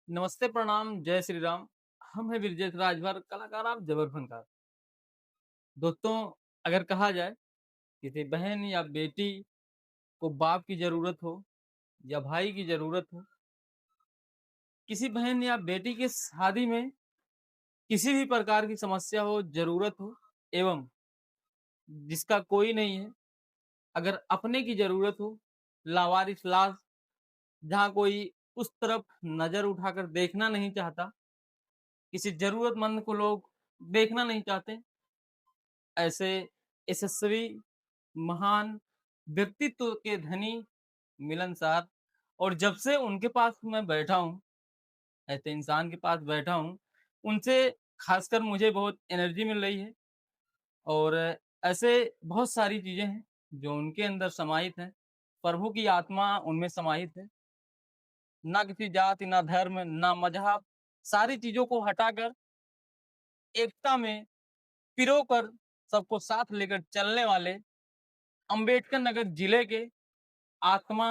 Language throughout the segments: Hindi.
नमस्ते, प्रणाम, जय श्री राम। हम हैं विरजेश राजभर, कलाकार आप जबर फनकार। दोस्तों, अगर कहा जाए किसी बहन या बेटी को बाप की ज़रूरत हो या भाई की ज़रूरत हो, किसी बहन या बेटी की शादी में किसी भी प्रकार की समस्या हो, ज़रूरत हो एवं जिसका कोई नहीं है, अगर अपने की ज़रूरत हो, लावारिस लाश, जहाँ कोई उस तरफ नज़र उठाकर देखना नहीं चाहता, किसी ज़रूरतमंद को लोग देखना नहीं चाहते, ऐसे यशस्वी महान व्यक्तित्व के धनी मिलनसार और जब से उनके पास मैं बैठा हूँ, ऐसे इंसान के पास बैठा हूँ, उनसे खासकर मुझे बहुत एनर्जी मिल रही है और ऐसे बहुत सारी चीज़ें हैं जो उनके अंदर समाहित हैं। प्रभु की आत्मा उनमें समाहित है। ना किसी जाति, ना धर्म, ना मज़हब, सारी चीज़ों को हटाकर एकता में पिरोकर सबको साथ लेकर चलने वाले अम्बेडकर नगर जिले के आत्मा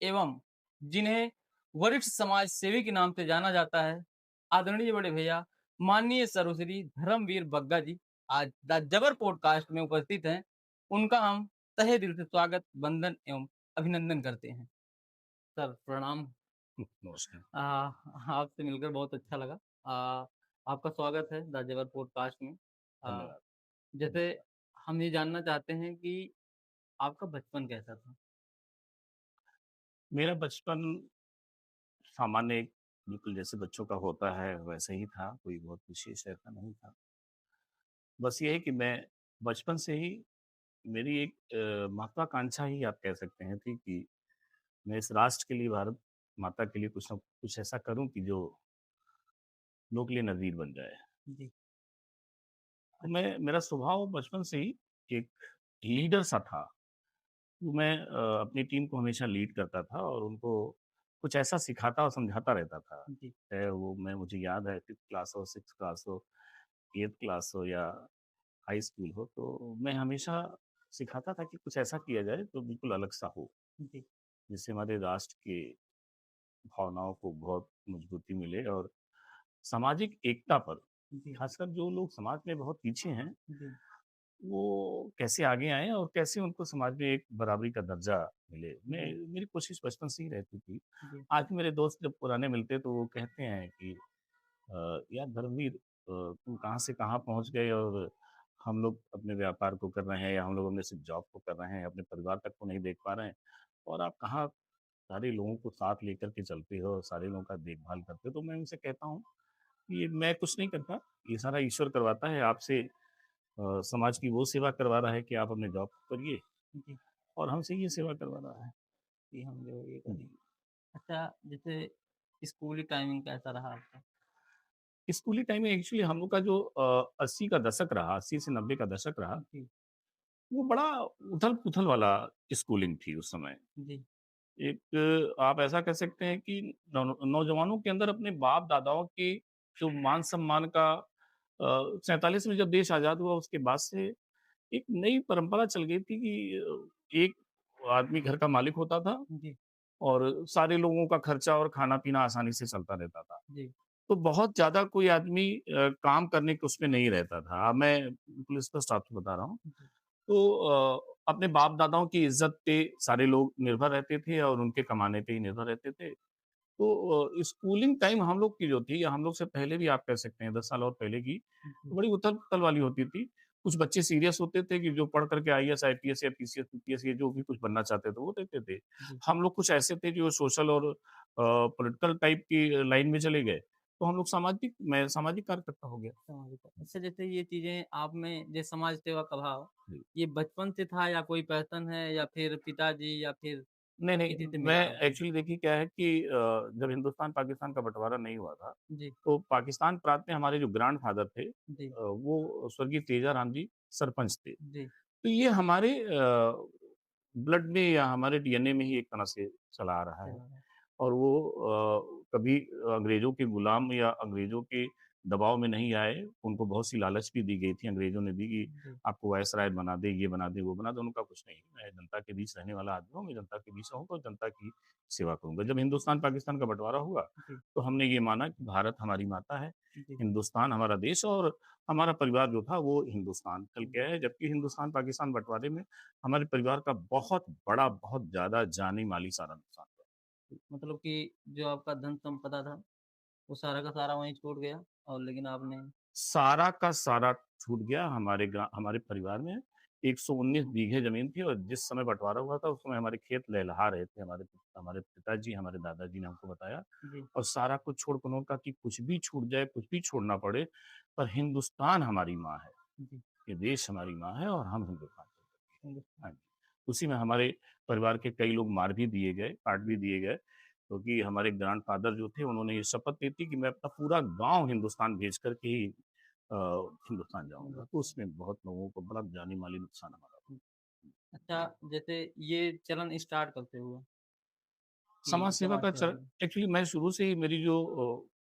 एवं जिन्हें वरिष्ठ समाज सेवी के नाम से जाना जाता है, आदरणीय बड़े भैया माननीय सर्वश्री धर्मवीर बग्गा जी आज द जबर पॉडकास्ट में उपस्थित हैं। उनका हम तहे दिल से स्वागत, वंदन एवं अभिनंदन करते हैं। सर प्रणाम। नमस्कार। आपसे मिलकर बहुत अच्छा लगा। आपका स्वागत है द जबर पॉडकास्ट में। आ, धन्यवाद। जैसे हम ये जानना चाहते हैं कि आपका बचपन कैसा था? मेरा बचपन सामान्य एक बिल्कुल जैसे बच्चों का होता है वैसे ही था, कोई बहुत विशेष ऐसा नहीं था। बस ये है कि मैं बचपन से ही मेरी एक महत्वाकांक्षा ही आप कह सकते हैं थी कि मैं इस राष्ट्र के लिए, भारत माता के लिए कुछ न कुछ ऐसा करूँ कि जो लोग के लिए नज़ीर बन जाए। जी। तो मैं मेरा स्वभाव बचपन से ही एक लीडर सा था। तो मैं अपनी टीम को हमेशा लीड करता था और उनको कुछ ऐसा सिखाता और समझाता रहता था। जी। चाहे वो मैं मुझे याद है 5th क्लास हो, 6th क्लास हो, 8th क्लास हो या हाई स्कूल हो, तो मैं हमेशा सिखाता था कि कुछ ऐसा किया जाए तो बिल्कुल अलग सा हो, जी। जिससे हमारे राष्ट्र की भावनाओं को बहुत मजबूती मिले और सामाजिक एकता पर, जी। खासकर जो लोग समाज में बहुत पीछे हैं, जी। वो कैसे आगे आएँ और कैसे उनको समाज में एक बराबरी का दर्जा मिले। मैं जी। मेरी कोशिश बचपन से ही रहती थी। जी। आज भी मेरे दोस्त जब पुराने मिलते तो वो कहते हैं कि यार धर्मवीर, तुम कहाँ से कहाँ पहुँच गए और हम लोग अपने व्यापार को कर रहे हैं या हम लोग अपने सिर्फ़ जॉब को कर रहे हैं, अपने परिवार तक को नहीं देख पा रहे हैं और आप कहाँ सारे लोगों को साथ लेकर के चलते हो, सारे लोगों का देखभाल करते हो। तो मैं उनसे कहता हूँ कि ये मैं कुछ नहीं करता, ये सारा ईश्वर करवाता है आपसे। समाज की वो सेवा करवा रहा है कि आप अपने जॉब करिए जी। और हमसे ये सेवा करवा रहा है। कि हम जो ये जी। करें। अच्छा, जैसे स्कूली टाइमिंग कैसा रहा आपका? स्कूली टाइम में एक्चुअली हम लोग का जो 80 का दशक रहा, 80 से 90 का दशक रहा, जी। वो बड़ा उथल-पुथल वाला स्कूलिंग थी उस समय। जी। एक आप ऐसा कह सकते हैं कि नौजवानों के अंदर अपने बाप-दादाओं के जो मान-सम्मान का 47 में जब देश आज़ाद हुआ उसके बाद से एक नई परंपरा चल गई थी कि एक आदमी घर का मालिक होता था जी। और सारे लोगों का खर्चा और खाना-पीना आसानी से चलता रहता था। जी। तो बहुत ज़्यादा कोई आदमी काम करने के उसमें नहीं रहता था। अब मैं बिल्कुल स्पष्ट आपको बता रहा हूँ। जी। तो अपने बाप-दादाओं की इज़्ज़त पे सारे लोग निर्भर रहते थे और उनके कमाने पे ही निर्भर रहते थे। तो स्कूलिंग टाइम हम लोग की जो थी या हम लोग से पहले भी आप कह सकते हैं 10 साल और पहले की, तो जी। बड़ी उथल-पुथल वाली होती थी। कुछ बच्चे सीरियस होते थे कि जो पढ़ कर के आईएएस, आईपीएस या पीसीएस, यूपीएस ये जो भी कुछ बनना चाहते थे, वो देते थे। जी। हम लोग कुछ ऐसे थे जो सोशल और पॉलिटिकल टाइप की लाइन में चले गए, तो हम लोग मैं सामाजिक कार्यकर्ता हो गया। समझ गया। अच्छा, जैसे ये चीज़ें आप में जो समाज सेवा का भाव, जी। ये बचपन से था या कोई पैशन है या फिर पिताजी या फिर नहीं, नहीं, किसी से मैं मिला आपको? एक्चुअली देखिए क्या है कि जब हिंदुस्तान-पाकिस्तान का बँटवारा नहीं हुआ था, जी। तो पाकिस्तान प्रांत में हमारे जो ग्रैंडफ़ादर थे, जी। वो स्वर्गीय तेजाराम जी सरपंच थे। जी। तो ये हमारे ब्लड में या हमारे डीएनए में ही एक तरह से चला आ रहा है चला गया। और वो कभी अंग्रेज़ों के गुलाम या अंग्रेज़ों के दबाव में नहीं आए, उनको बहुत सी लालच भी दी गई थी, अंग्रेज़ों ने दी कि जी, आपको वायसराय बना दें, ये बना दें, वो बना दें, उनका कुछ नहीं। मैं जनता के बीच रहने वाला आदमी हूँ, मैं जनता के बीच रहूँगा और जनता की सेवा करूँगा। जब हिंदुस्तान-पाकिस्तान का बँटवारा हुआ, जी, तो हमने ये माना कि भारत हमारी माता है, जी, हिंदुस्तान हमारा देश और हमारा परिवार जो था वो हिंदुस्तान कल जी। के है, जबकि हिंदुस्तान-पाकिस्तान बँटवारे में हमारे परिवार का बहुत बड़ा, बहुत ज़्यादा जानी-माली सारा नुकसान हुआ। मतलब कि जो आपका धन संपदा था, वो सारा का सारा वहीं छूट गया और लेकिन आपने सारा का सारा छूट गया हमारे परिवार में 119 बीघे ज़मीन थी और जिस समय बँटवारा हुआ था, उस समय हमारे खेत लहलहा रहे थे। हमारे पिताजी, हमारे दादाजी ने हमको बताया जी, और सारा कुछ छोड़ के उन्होंने कहा कि कुछ भी छूट जाए, कुछ भी छोड़ना पड़े, पर हिंदुस्तान हमारी माँ है, जी, ये देश हमारी माँ है और हम हिंदुस्तान के लोग हैं। हिंदुस्तान हाँ जी, उसी में हमारे परिवार के कई लोग मार भी दिए गए, काट भी दिए गए, क्योंकि हमारे ग्रैंडफ़ादर जो थे, उन्होंने ये शपथ ली थी कि मैं अपना पूरा गाँव हिंदुस्तान भेज कर के ही अ, हिंदुस्तान जाऊँगा, तो हिंदुस्तान। उसमें बहुत लोगों को बड़ा जानी-माली नुकसान हमारा हुँ, अच्छा जैसे ये चलन स्टार्ट कब से हुआ कि समाज सेवा समाज का सेवा चर करना? एक्चुअली मैं शुरू से ही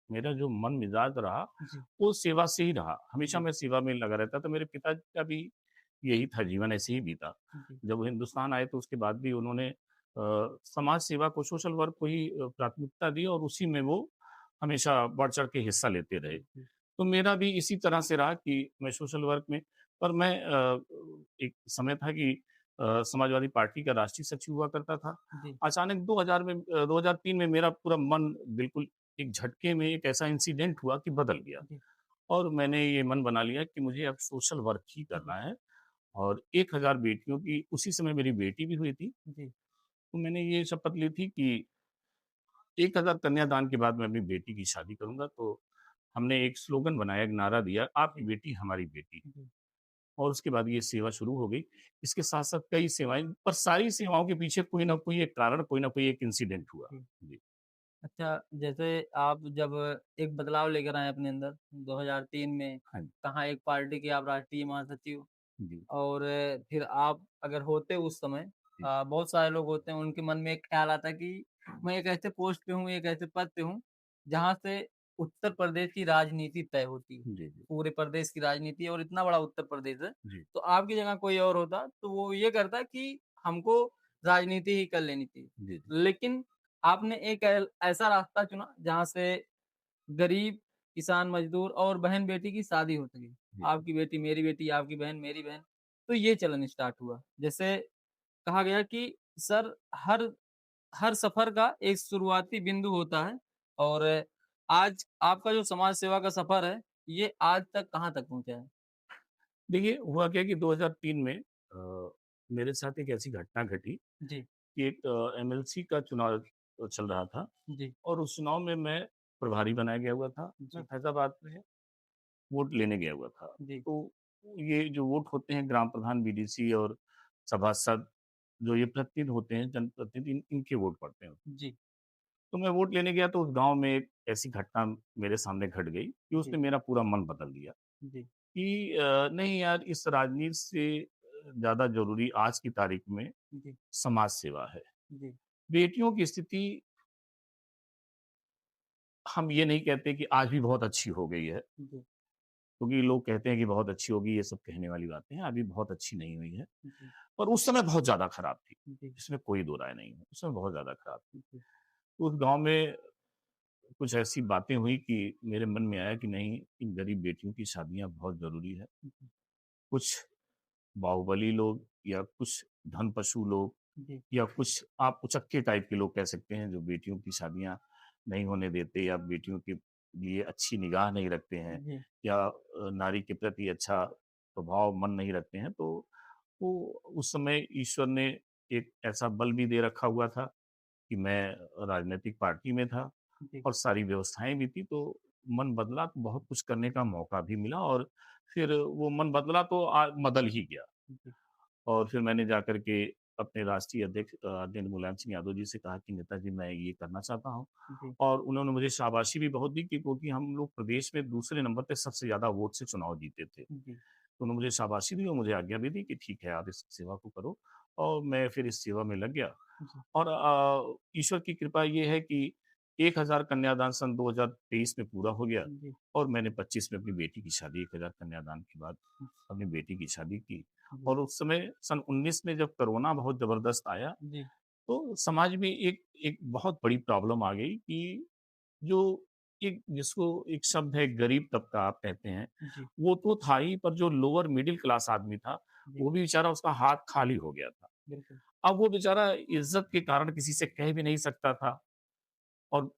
मेरा जो मन-मिजाज रहा, जी, वो सेवा से ही रहा। हमेशा जी, मैं सेवा में लगा रहता था। मेरे पिताजी का भी यही था, जीवन ऐसे ही बीता। जी, जब वो हिंदुस्तान आए तो उसके बाद भी उन्होंने समाज सेवा को, सोशल वर्क को ही प्राथमिकता दी और उसी में वो हमेशा बढ़-चढ़ के हिस्सा लेते रहे। जी, तो मेरा भी इसी तरह से रहा कि मैं सोशल वर्क में पर मैं एक समय था कि समाजवादी पार्टी का राष्ट्रीय सचिव हुआ करता था। जी, अचानक 2003 में मेरा पूरा मन बिल्कुल एक झटके में एक ऐसा इंसिडेंट हुआ कि बदल गया जी, और मैंने ये मन बना लिया कि मुझे अब सोशल वर्क ही जी, करना है और 1000 बेटियों की उसी समय मेरी बेटी भी हुई थी। जी, तो मैंने ये शपथ ली थी कि 1000 कन्यादान के बाद मैं अपनी बेटी की शादी करूँगा। तो हमने एक स्लोगन बनाया, एक नारा दिया, आपकी जी, बेटी हमारी बेटी। जी, और उसके बाद ये सेवा शुरू हो गई। इसके साथ-साथ कई सेवाएँ पर सारी सेवाओं के पीछे कोई न कोई एक कारण, कोई न कोई एक इंसिडेंट हुआ। जी। जी। अच्छा जैसे आप जब एक बदलाव लेकर आए अपने अंदर 2003 में, हाँ जी, कहाँ एक पार्टी के आप राष्ट्रीय महासचिव जी, और फिर आप अगर होते उस समय जी, बहुत सारे लोग होते हैं उनके मन में एक ख़्याल आता है कि मैं एक ऐसे पोस्ट पे हूँ, एक ऐसे पद पे हूँ, जहाँ से उत्तर प्रदेश की राजनीति तय होती है। जी, जी, पूरे प्रदेश की राजनीति है और इतना बड़ा उत्तर प्रदेश है, जी, तो आपकी जगह कोई और होता तो वो ये करता कि हमको राजनीति ही कर लेनी चाहिए। जी, जी, लेकिन आपने एक ऐसा रास्ता चुना जहाँ से गरीब, किसान, मज़दूर और बहन-बेटी की शादी हो सके। जी। आपकी बेटी, मेरी बेटी, आपकी बहन, मेरी बहन। तो ये चलन स्टार्ट हुआ। जैसे कहा गया कि सर हर हर सफ़र का एक शुरुआती बिंदु होता है और आज आपका जो समाज सेवा का सफ़र है, ये आज तक कहाँ तक पहुँचा है? देखिए, हुआ क्या कि 2003 में मेरे साथ एक ऐसी घटना घटी जी, कि एक एमएलसी का चुनाव चल रहा था जी, और उस चुनाव में मैं प्रभारी बनाया गया हुआ था। मैं जी, फैज़ाबाद में वोट लेने गया हुआ था। जी, तो ये जो वोट होते हैं ग्राम प्रधान, बीडीसी और सभासद जो ये प्रतिनिधि होते हैं, जनप्रतिनिधि इनके वोट पड़ते हैं। जी, तो मैं वोट लेने गया तो उस गाँव में एक ऐसी घटना मेरे सामने घट गई कि उसने जी, मेरा पूरा मन बदल दिया जी, कि नहीं यार इस राजनीति से ज़्यादा ज़रूरी आज की तारीख में जी, समाज सेवा है। जी, बेटियों की स्थिति हम ये नहीं कहते कि आज भी बहुत अच्छी हो गई है, जी, क्योंकि लोग कहते हैं कि बहुत अच्छी होगी, ये सब कहने वाली बातें हैं, अभी बहुत अच्छी नहीं हुई है। जी, पर उस समय बहुत ज़्यादा खराब थी, जी, इसमें कोई दो राय नहीं है, उस समय बहुत ज़्यादा खराब थी। जी, तो उस गाँव में कुछ ऐसी बातें हुई कि मेरे मन में आया कि नहीं, इन गरीब बेटियों की शादियाँ बहुत ज़रूरी है। जी, कुछ बाहुबली लोग या कुछ धनपशु लोग जी, या कुछ आप उचक्के टाइप के लोग कह सकते हैं, जो बेटियों की शादियाँ नहीं होने देते या बेटियों के लिए अच्छी निगाह नहीं रखते हैं जी, या नारी के प्रति अच्छा स्वभाव, मन नहीं रखते हैं। तो वो उस समय ईश्वर ने एक ऐसा बल भी दे रखा हुआ था कि मैं राजनीतिक पार्टी में था जी, और सारी व्यवस्थाएँ भी थी, तो मन बदला तो बहुत कुछ करने का मौका भी मिला और फिर वो मन बदला तो बदल ही गया। जी, और फिर मैंने जाकर के अपने राष्ट्रीय अध्यक्ष आदरणीय मुलायम सिंह यादव जी से कहा कि नेताजी मैं ये करना चाहता हूँ जी, और उन्होंने मुझे शाबाशी भी बहुत दी कि क्योंकि हम लोग प्रदेश में दूसरे नंबर पे सबसे ज़्यादा वोट से चुनाव जीते थे। जी, तो उन्होंने मुझे शाबाशी दी और मुझे आज्ञा भी दी कि ठीक है आप इस सेवा को करो और मैं फिर इस सेवा में लग गया जी, और ईश्वर की कृपा ये है कि 1000 कन्यादान सन 2023 में पूरा हो गया जी, और मैंने 25 में अपनी बेटी की शादी 1000 कन्यादान के बाद अपनी बेटी की शादी की। जी, और उस समय सन 19 में जब कोरोना बहुत ज़बरदस्त आया, जी, तो समाज में एक एक बहुत बड़ी प्रॉब्लम आ गई कि जो एक जिसको एक शब्द है गरीब तबका आप कहते हैं, जी, वो तो था ही, पर जो लोअर मिडिल क्लास आदमी था, जी, वो भी बेचारा उसका हाथ खाली हो गया था। बिल्कुल। अब वो बेचारा इज़्ज़त के कारण किसी से कह भी नहीं सकता था। और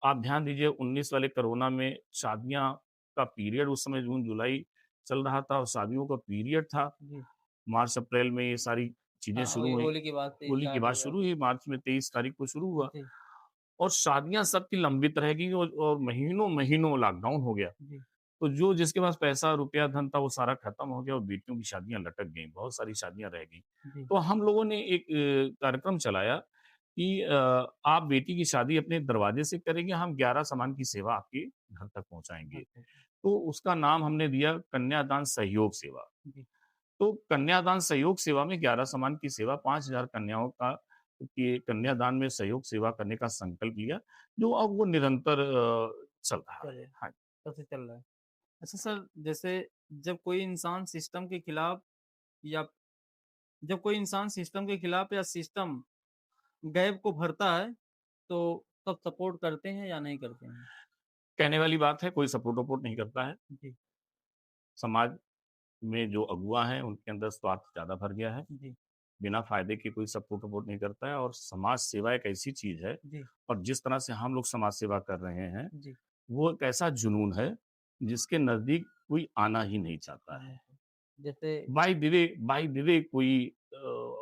आप ध्यान दीजिए 19 वाले कोरोना में शादियाँ का पीरियड उस समय जून-जुलाई चल रहा था और शादियों का पीरियड था। जी, मार्च-अप्रैल में ये सारी चीज़ें हाँ, शुरू वही हुई। होली के बाद से होली की स्टार्ट बात हो गया शुरू था। हुई, मार्च में 23 तारीख को शुरू हुआ जी, और शादियाँ सबकी लंबित रह गईं और महीनों-महीनों लॉकडाउन हो गया। जी, तो जो जिसके पास पैसा, रुपया, धन था वो सारा खत्म हो गया और बेटियों की शादियाँ लटक गईं, बहुत सारी शादियाँ रह गईं। जी, तो हम लोगों ने एक कार्यक्रम चलाया कि आप बेटी की शादी अपने दरवाजे से करेंगे, हम 11 सामान की सेवा आपके घर तक पहुँचाएँगे। अच्छा, अच्छा, तो उसका नाम हमने दिया कन्यादान सहयोग सेवा। जी, तो कन्यादान सहयोग सेवा में 11 सामान की सेवा 5000 कन्याओं का कि कन्यादान में सहयोग सेवा करने का संकल्प लिया, जो अब वो निरंतर चल रहा है। चलिए, हाँ। तब से चल रहा है। अच्छा सर, जैसे जब कोई इंसान सिस्टम के खिलाफ या जब कोई इंसान सिस्टम के खिलाफ या सिस्टम गैप को भरता है, तो तब सपोर्ट करते हैं या नहीं करते हैं? कहने वाली बात है, कोई सपोर्ट-वपोर्ट नहीं करता है। जी, समाज में जो अगुआ हैं, उनके अंदर स्वार्थ ज़्यादा भर गया है। जी, बिना फ़ायदे के कोई सपोर्ट-वपोर्ट नहीं करता है और समाज सेवा एक ऐसी चीज़ है जी, और जिस तरह से हम लोग समाज सेवा कर रहे हैं, जी, वो एक ऐसा जुनून है, जिसके नज़दीक कोई आना ही नहीं चाहता है। हाँ, जैसे बाय द वे कोई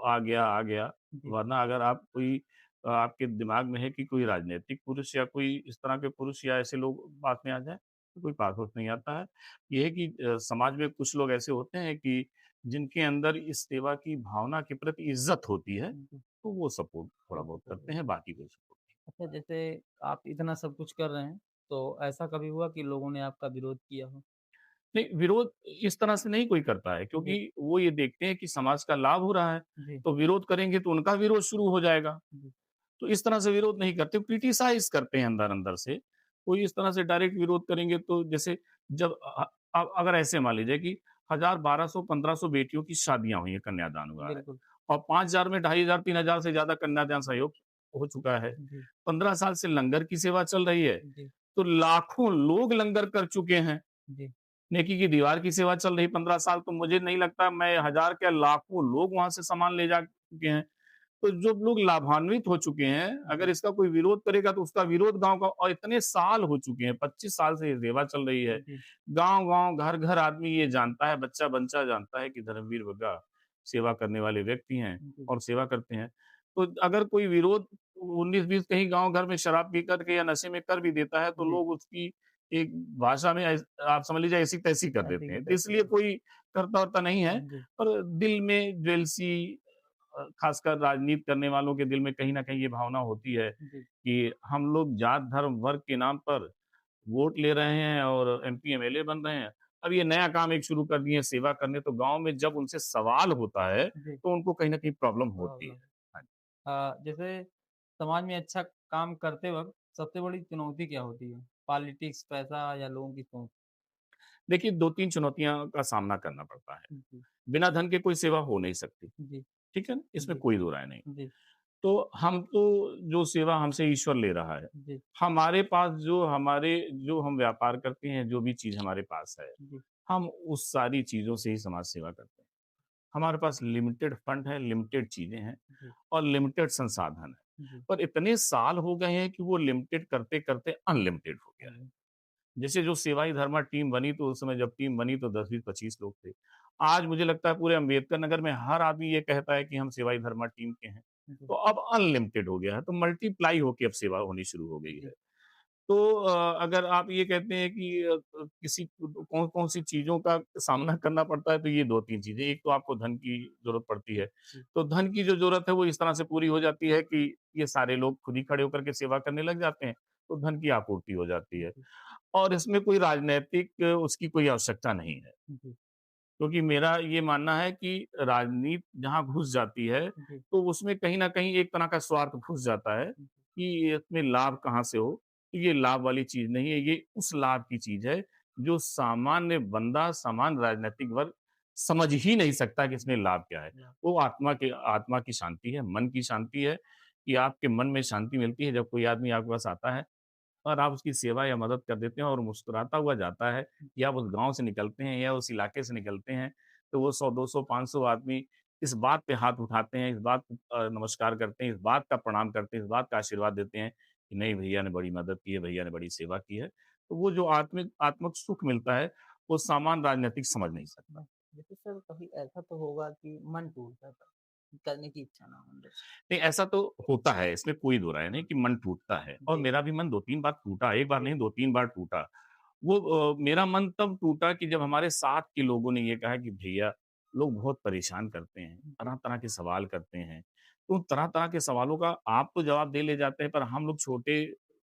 आ गया, जी, वरना अगर आप कोई आपके दिमाग में है कि कोई राजनैतिक पुरुष या कोई इस तरह के पुरुष या ऐसे लोग बात में आ जाएँ, तो कोई पास-वास नहीं आता है। ये है कि समाज में कुछ लोग ऐसे होते हैं कि जिनके अंदर इस सेवा की भावना के प्रति इज़्ज़त होती है, जी, तो वो सपोर्ट थोड़ा बहुत सपोर्ट करते करें। हैं, बाकी कोई सपोर्ट नहीं। अच्छा, जैसे आप इतना सब कुछ कर रहे हैं, तो ऐसा कभी हुआ कि लोगों ने आपका विरोध किया हो? नहीं, विरोध इस तरह से नहीं कोई करता है जी, क्योंकि वो ये देखते हैं कि समाज का लाभ हो रहा है, जी, तो विरोध करेंगे तो उनका विरोध शुरू हो जाएगा। जी, तो इस तरह से विरोध नहीं करते, क्रिटिसाइज़ करते हैं अंदर-अंदर से। कोई इस तरह से डायरेक्ट विरोध करेंगे तो जैसे जब अगर ऐसे मान लीजिए कि 1000, 1200, 1500 बेटियों की शादियाँ हुई हैं, कन्यादान हुआ है बिल्कुल। और 5000 में 2500, 3000 से ज़्यादा कन्यादान सहयोग हो चुका है। जी, 15 साल से लंगर की सेवा चल रही है, जी, तो लाखों लोग लंगर कर चुके हैं। जी, नेकी की दीवार की सेवा चल रही 15 साल, तो मुझे नहीं लगता मैं 1000 क्या लाखों लोग वहाँ से सामान ले जा चुके हैं। तो जो लोग लाभान्वित हो चुके हैं, अगर जी, इसका कोई विरोध करेगा तो उसका विरोध गाँव का और इतने साल हो चुके हैं, 25 साल से ये सेवा चल रही है। जी, गाँव-गाँव, घर-घर आदमी ये जानता है, बच्चा-बच्चा जानता है कि धर्मवीर बग्गा सेवा करने वाले व्यक्ति हैं जी, और सेवा करते हैं। तो अगर कोई विरोध 19-20 कहीं गाँव घर में शराब पी कर के या नशे में कर भी देता है, तो जी, लोग उसकी एक भाषा में आप समझ लीजिए ऐसी-तैसी कर ऐसे देते ही हैं। तो करते इसलिए हैं। कोई करता-वर्ता नहीं है, जी, पर दिल में जेलसी खासकर राजनीति करने वालों के दिल में कहीं न कहीं ये भावना होती है जी, कि हम लोग जात, धर्म, वर्ग के नाम पर वोट ले रहे हैं और एमपी, एमएलए बन रहे हैं। अब ये नया काम एक शुरू कर दिए हैं सेवा करने, तो गाँव में जब उनसे सवाल होता है, जी, तो उनको कहीं न कहीं प्रॉब्लम होती है। प्रॉब्लम। हाँ, जैसे समाज में अच्छा काम करते वक़्त सबसे बड़ी चुनौती क्या होती है? पॉलिटिक्स, पैसा या लोगों की सोच? देखिए 2-3 चुनौतियाँ का सामना करना पड़ता है। जी, बिना धन के कोई सेवा हो नहीं सकती, जी, ठीक है ना? इसमें जी, कोई दो राय नहीं। जी, तो हम तो जो सेवा हमसे ईश्वर ले रहा है, जी, हमारे पास जो हम व्यापार करते हैं, जो भी चीज़ हमारे पास है, जी, हम उस सारी चीज़ों से ही समाज सेवा करते हैं। हमारे पास लिमिटेड फंड है, लिमिटेड चीज़ें हैं जी, और लिमिटेड संसाधन है। जी, पर इतने साल हो गए हैं कि वो लिमिटेड करते-करते अनलिमिटेड हो गया है। जी, जैसे जो सेवाई धर्मा टीम बनी तो उस समय जब टीम बनी तो 10, 20, 25 लोग थे। आज मुझे लगता है पूरे अम्बेडकर नगर में हर आदमी ये कहता है कि हम सेवाई धर्मा टीम के हैं। जी, तो अब अनलिमिटेड हो गया है, तो मल्टीप्लाई होके अब सेवा होनी शुरू हो गई है। जी, तो अगर आप ये कहते हैं कि किसी कौन-कौन सी चीज़ों का सामना करना पड़ता है, तो ये 2-3 चीज़ें। एक तो आपको धन की ज़रूरत पड़ती है। जी, तो धन की जो ज़रूरत है वो इस तरह से पूरी हो जाती है कि ये सारे लोग खुद ही खड़े होकर के सेवा करने लग जाते हैं, तो धन की आपूर्ति हो जाती है। जी, और इसमें कोई राजनैतिक उसकी कोई आवश्यकता नहीं है। जी, क्योंकि मेरा ये मानना है कि राजनीति जहाँ घुस जाती है, जी, तो उसमें कहीं न कहीं एक तरह का स्वार्थ घुस जाता है कि इसमें लाभ कहाँ से हो? तो ये लाभ वाली चीज़ नहीं है, ये उस लाभ की चीज़ है, जो सामान्य बंदा, सामान्य राजनैतिक वर्ग समझ ही नहीं सकता कि इसमें लाभ क्या है। या वो आत्मा की शांति है, मन की शांति है, कि आपके मन में शांति मिलती है जब कोई आदमी आपके पास आता है और आप उसकी सेवा या मदद कर देते हैं और मुस्कुराता हुआ जाता है, या आप उस गाँव से निकलते हैं या उस इलाके से निकलते हैं, तो वो 100, 200, 500 आदमी इस बात पे हाथ उठाते हैं, इस बात नमस्कार करते हैं, इस बात का प्रणाम करते हैं, इस बात का आशीर्वाद देते हैं कि नहीं भैया ने बड़ी मदद की है, भैया ने बड़ी सेवा की है। तो वो जो आत्मिक सुख मिलता है, वो सामान्य राजनीतिक समझ नहीं सकता। बस जैसे सर कभी ऐसा तो होगा कि मन टूट जाता है, करने की इच्छा ना हो अंदर से। नहीं, ऐसा तो होता है, इसमें कोई दो राय नहीं कि मन टूटता है, और जी, मेरा भी मन 2-3 बार टूटा, 1 बार जी, नहीं 2-3 बार टूटा। वो मेरा मन तब टूटा कि जब हमारे साथ के लोगों ने ये कहा कि भैया, लोग बहुत परेशान करते हैं, जी, तरह-तरह के सवाल करते हैं। तो उन तरह-तरह के सवालों का आप तो जवाब दे ले जाते हैं, पर हम लोग छोटे,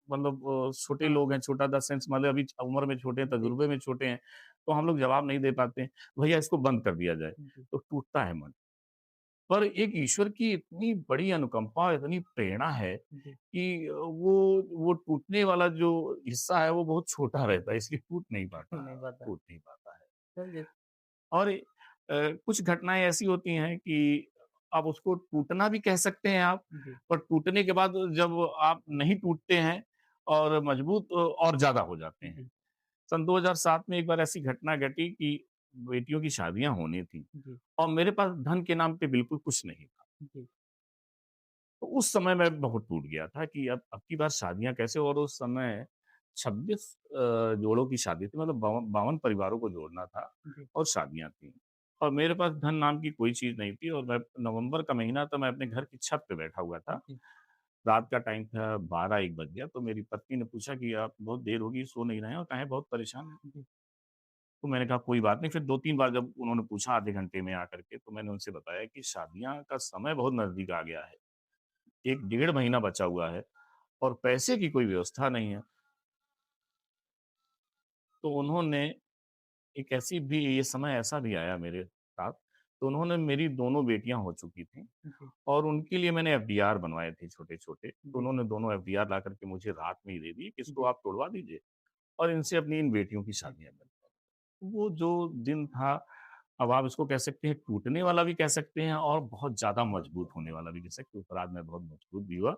मतलब छोटे हाँ, लोग हैं, छोटा द सेंस मतलब अभी उम्र में छोटे हैं, जी, तजुर्बे में छोटे हैं, तो हम लोग जवाब नहीं दे पाते हैं। भैया इसको बंद कर दिया जाए, जी, तो टूटता है मन। पर एक ईश्वर की इतनी बड़ी अनुकंपा, इतनी प्रेरणा है जी, कि वो टूटने वाला जो हिस्सा है, वो बहुत छोटा रहता है, इसलिए नहीं पता। टूट नहीं पाता है। सर जैसे और कुछ घटनाएँ ऐसी होती हैं कि आप उसको टूटना भी कह सकते हैं आप, जी, पर टूटने के बाद जब आप नहीं टूटते हैं और मजबूत और ज़्यादा हो जाते हैं। जी, सन 2007 में एक बार ऐसी घटना घटी कि बेटियों की शादियाँ होनी थी जी, और मेरे पास धन के नाम पे बिल्कुल कुछ नहीं था। जी, तो उस समय मैं बहुत टूट गया था कि अब की बार शादियाँ कैसे, और उस समय 26 जोड़ों की शादी थी, मतलब 52 परिवारों को जोड़ना था जी, और शादियाँ थी। और मेरे पास धन नाम की कोई चीज़ नहीं थी, और मैं नवंबर का महीना था, मैं अपने घर की छत पे बैठा हुआ था। जी, रात का टाइम था, 12-1 बज गया, तो मेरी पत्नी ने पूछा कि आप बहुत देर हो गई, सो नहीं रहे हैं और काहे बहुत परेशान हैं? जी, तो मैंने कहा कोई बात नहीं। फिर 2-3 बार जब उन्होंने पूछा आधे घंटे में आकर के, तो मैंने उनसे बताया कि शादियाँ का समय बहुत नज़दीक आ गया है। 1 डेढ़ महीना बचा हुआ है और पैसे की कोई व्यवस्था नहीं है। तो उन्होंने एक ऐसी भी ये समय ऐसा भी आया मेरे साथ, तो उन्होंने, मेरी दोनों बेटियाँ हो चुकी थीं जी, और उनके लिए मैंने एफडीआर बनवाए थे छोटे-छोटे, तो जी, उन्होंने दोनों एफडीआर ला कर के मुझे रात में ही दे दिए कि इसको जी, आप तोड़वा दीजिए और इनसे अपनी इन बेटियों की जी, शादियाँ कर दीजिए। वो जो दिन था, अब आप इसको कह सकते हैं टूटने वाला भी कह सकते हैं और बहुत ज़्यादा मजबूत होने वाला भी कह सकते हैं। उसके बाद मैं बहुत मजबूत भी हुआ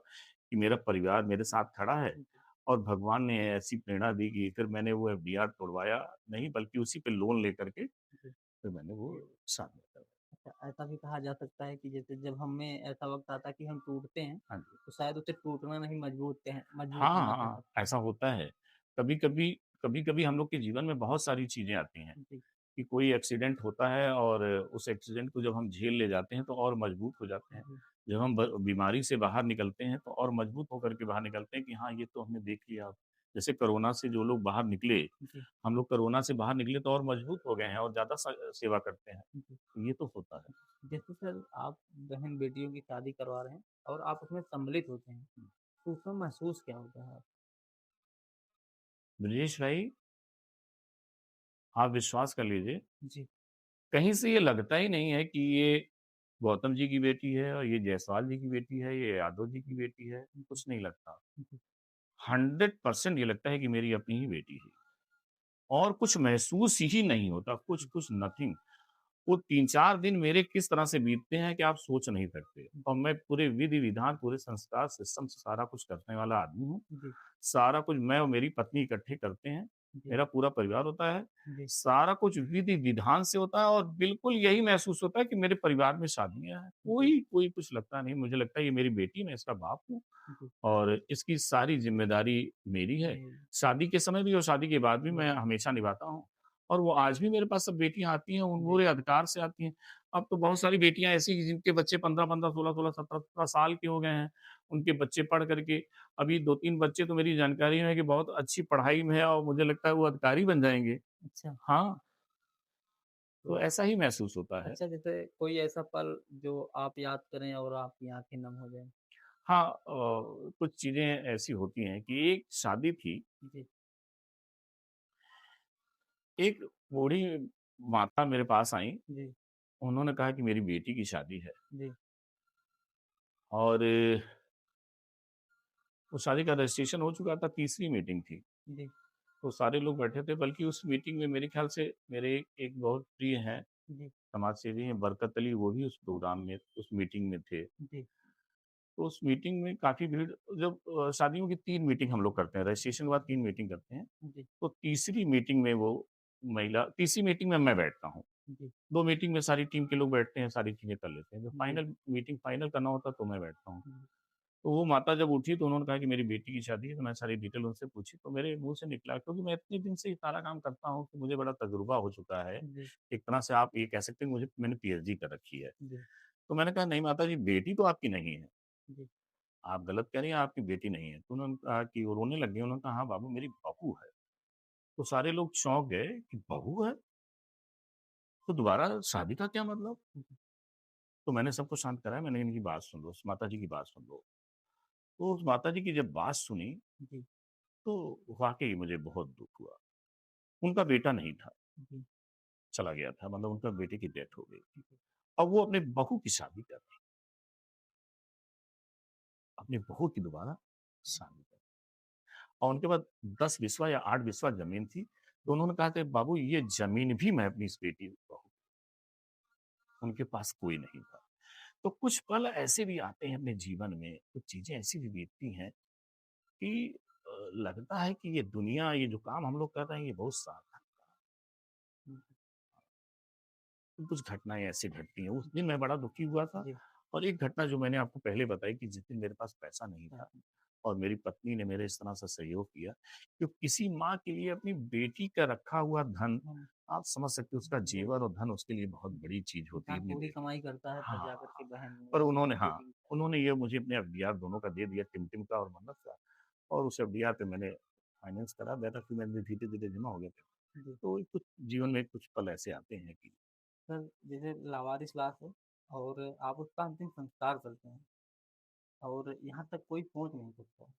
कि मेरा परिवार मेरे साथ खड़ा है जी, और भगवान ने ऐसी प्रेरणा दी कि फिर मैंने वो एफडीआर तोड़वाया नहीं, बल्कि उसी पे लोन लेकर के जी। फिर मैंने वो शादी करवाई। अच्छा, ऐसा भी कहा जा सकता है कि जैसे जब हमें ऐसा वक़्त आता है कि हम टूटते हैं, हाँ जी। तो शायद उसे टूटना नहीं मजबूत हाँ, होना कह हाँ, सकते हैं। ऐसा होता है। कभी-कभी कभी-कभी हम लोग के जीवन में बहुत सारी चीज़ें आती हैं जी, कि कोई एक्सीडेंट होता है और उस एक्सीडेंट को जब हम झेल ले जाते हैं तो और मजबूत हो जाते हैं। जी, जब हम ब बीमारी से बाहर निकलते हैं तो और मजबूत होकर के बाहर निकलते हैं कि हाँ, ये तो हमने देख लिया अब। जैसे कोरोना से जो लोग बाहर निकले, जी, हम लोग कोरोना से बाहर निकले तो और मजबूत हो गए हैं और ज़्यादा सेवा करते हैं। जी। ये तो होता है। जैसे सर आप बहन-बेटियों की शादी करवा रहे हैं और आप उसमें सम्मिलित होते हैं, तो उसमें महसूस क्या होता है? ब्रजेश भाई, आप विश्वास कर लीजिए, जी, कहीं से ये लगता ही नहीं है कि ये गौतम जी की बेटी है और ये जायसवाल जी की बेटी है, ये यादव जी की बेटी है, जी, कुछ नहीं लगता। जी, 100% ये लगता है कि मेरी अपनी ही बेटी है और कुछ महसूस ही नहीं होता, जी, कुछ नथिंग। वो 3-4 दिन मेरे किस तरह से बीतते हैं कि आप सोच नहीं सकते, और मैं पूरे विधि-विधान, पूरे संस्कार सिस्टम से सारा कुछ करने वाला आदमी हूँ। जी, सारा कुछ मैं और मेरी पत्नी इकट्ठे करते हैं, जी, मेरा पूरा परिवार होता है। जी, सारा कुछ विधि-विधान से होता है और बिल्कुल यही महसूस होता है कि मेरे परिवार में शादियाँ हैं। जी, कोई कोई कुछ लगता नहीं, मुझे लगता है ये मेरी बेटी है, मैं इसका बाप हूँ जी, और इसकी सारी ज़िम्मेदारी मेरी है। मेरी शादी के समय भी और शादी के बाद भी जी, मैं हमेशा निभाता हूँ और वो आज भी मेरे पास सब बेटियाँ आती हैं, उन जी, पूरे अधिकार से आती हैं। अब तो बहुत सारी बेटियाँ ऐसी हैं जिनके बच्चे 15-15, 16-16, 17-17 साल के हो गए हैं। उनके बच्चे पढ़ कर के अभी 2-3 बच्चे तो मेरी जानकारी में है कि बहुत अच्छी पढ़ाई में है और मुझे लगता है वो अधिकारी बन जाएँगे। अच्छा, हाँ, तो तो ऐसा ही महसूस होता है। अच्छा जैसे कोई ऐसा पल जो आप याद करें और आपकी आँखें नम हो जाएँ? हाँ, कुछ चीज़ें ऐसी होती हैं कि एक शादी थी, जी, एक बूढ़ी माता मेरे पास आईं, जी, उन्होंने कहा कि मेरी बेटी की शादी है जी, और तो शादी का रजिस्ट्रेशन हो चुका था, तीसरी मीटिंग थी। जी, तो सारे लोग बैठे थे, बल्कि उस मीटिंग में मेरे ख़्याल से मेरे एक बहुत प्रिय हैं, जी, समाज सेवी हैं बरकत अली, वो भी उस प्रोग्राम में, उस मीटिंग में थे। जी, तो उस मीटिंग में काफ़ी भीड़, जब शादियों की 3 मीटिंग हम लोग करते हैं, रजिस्ट्रेशन के बाद 3 मीटिंग करते हैं। जी, तो तीसरी मीटिंग में वो महिला, तीसरी मीटिंग में मैं बैठता हूँ। जी, 2 मीटिंग में सारी टीम के लोग बैठते हैं, सारी चीज़ें कर लेते हैं। जब जी, फाइनल मीटिंग फाइनल करना होता है तो मैं बैठता हूँ। जी, तो वो माता जब उठी तो उन्होंने कहा कि मेरी बेटी की शादी है, तो मैं सारी डिटेल उनसे पूछी, तो मेरे मुँह से निकला, क्योंकि मैं इतने दिन से ये सारा काम करता हूँ कि मुझे बड़ा तजुर्बा हो चुका है। जी, एक तरह से आप ये कह सकते हैं, मुझे मैंने पीएचडी कर रखी है। जी, तो मैंने कहा नहीं माता जी, बेटी तो आपकी नहीं है। जी, आप गलत कह रही हैं, आपकी बेटी नहीं है। तो उन्होंने कहा कि वो रोने लग गई, उन्होंने कहा हाँ बाबू मेरी बहू है। तो सारे लोग चौंक गए कि बहू है? तो दोबारा शादी का क्या मतलब? तो मैंने सबको शांत कराया, मैंने इनकी बात सुन लो, उस माता जी की बात सुन लो। तो उस माता जी की जब बात सुनी, जी, तो वाक़ई मुझे बहुत दुःख हुआ। उनका बेटा नहीं था, जी, चला गया था, मतलब उनका बेटे की डेथ हो गई थी। अब वो अपने बहू की शादी कर रही, अपनी बहू की दोबारा शादी कर रही। और उनके पास 10 बिस्वा या 8 बिस्वा ज़मीन थी, तो उन्होंने कहा कि बाबू ये ज़मीन भी मैं अपनी इस बेटी को, उनके पास कोई नहीं था। तो कुछ पल ऐसे भी आते हैं अपने जीवन में, कुछ चीज़ें ऐसी भी बीतती हैं कि लगता है कि ये दुनिया, ये जो काम हम लोग कर रहे हैं, ये बहुत सार्थक है। कुछ घटनाएँ ऐसी घटती हैं। उस दिन मैं बड़ा दुखी हुआ था, जी, और एक घटना जो मैंने आपको पहले बताई कि जिस दिन मेरे पास पैसा नहीं था और मेरी पत्नी ने मेरे इस तरह से सहयोग किया, कि किसी माँ के लिए अपनी बेटी का रखा हुआ धन, हुँ, आप समझ सकते हो उसका जी, जेवर और धन उसके लिए बहुत बड़ी चीज़ होती है इंसान अपनी पूरी बेटी। कमाई करता है तब हाँ, जाकर के बहन पर या उन्होंने, हाँ, बेटी की शादी। उन्होंने ये मुझे अपने एफडीआर दोनों का दे दिया, टिमटिम का और मन्नत का, और उस एफडीआर पे मैंने फाइनेंस करा दिया था, फिर मेरे धीरे-धीरे जमा हो गया था। जी, तो कुछ जीवन में कुछ पल ऐसे आते हैं कि सर जैसे लावारिस लाश है और आप उसका अंतिम संस्कार करते हैं और यहाँ तक कोई पहुँच नहीं सकता।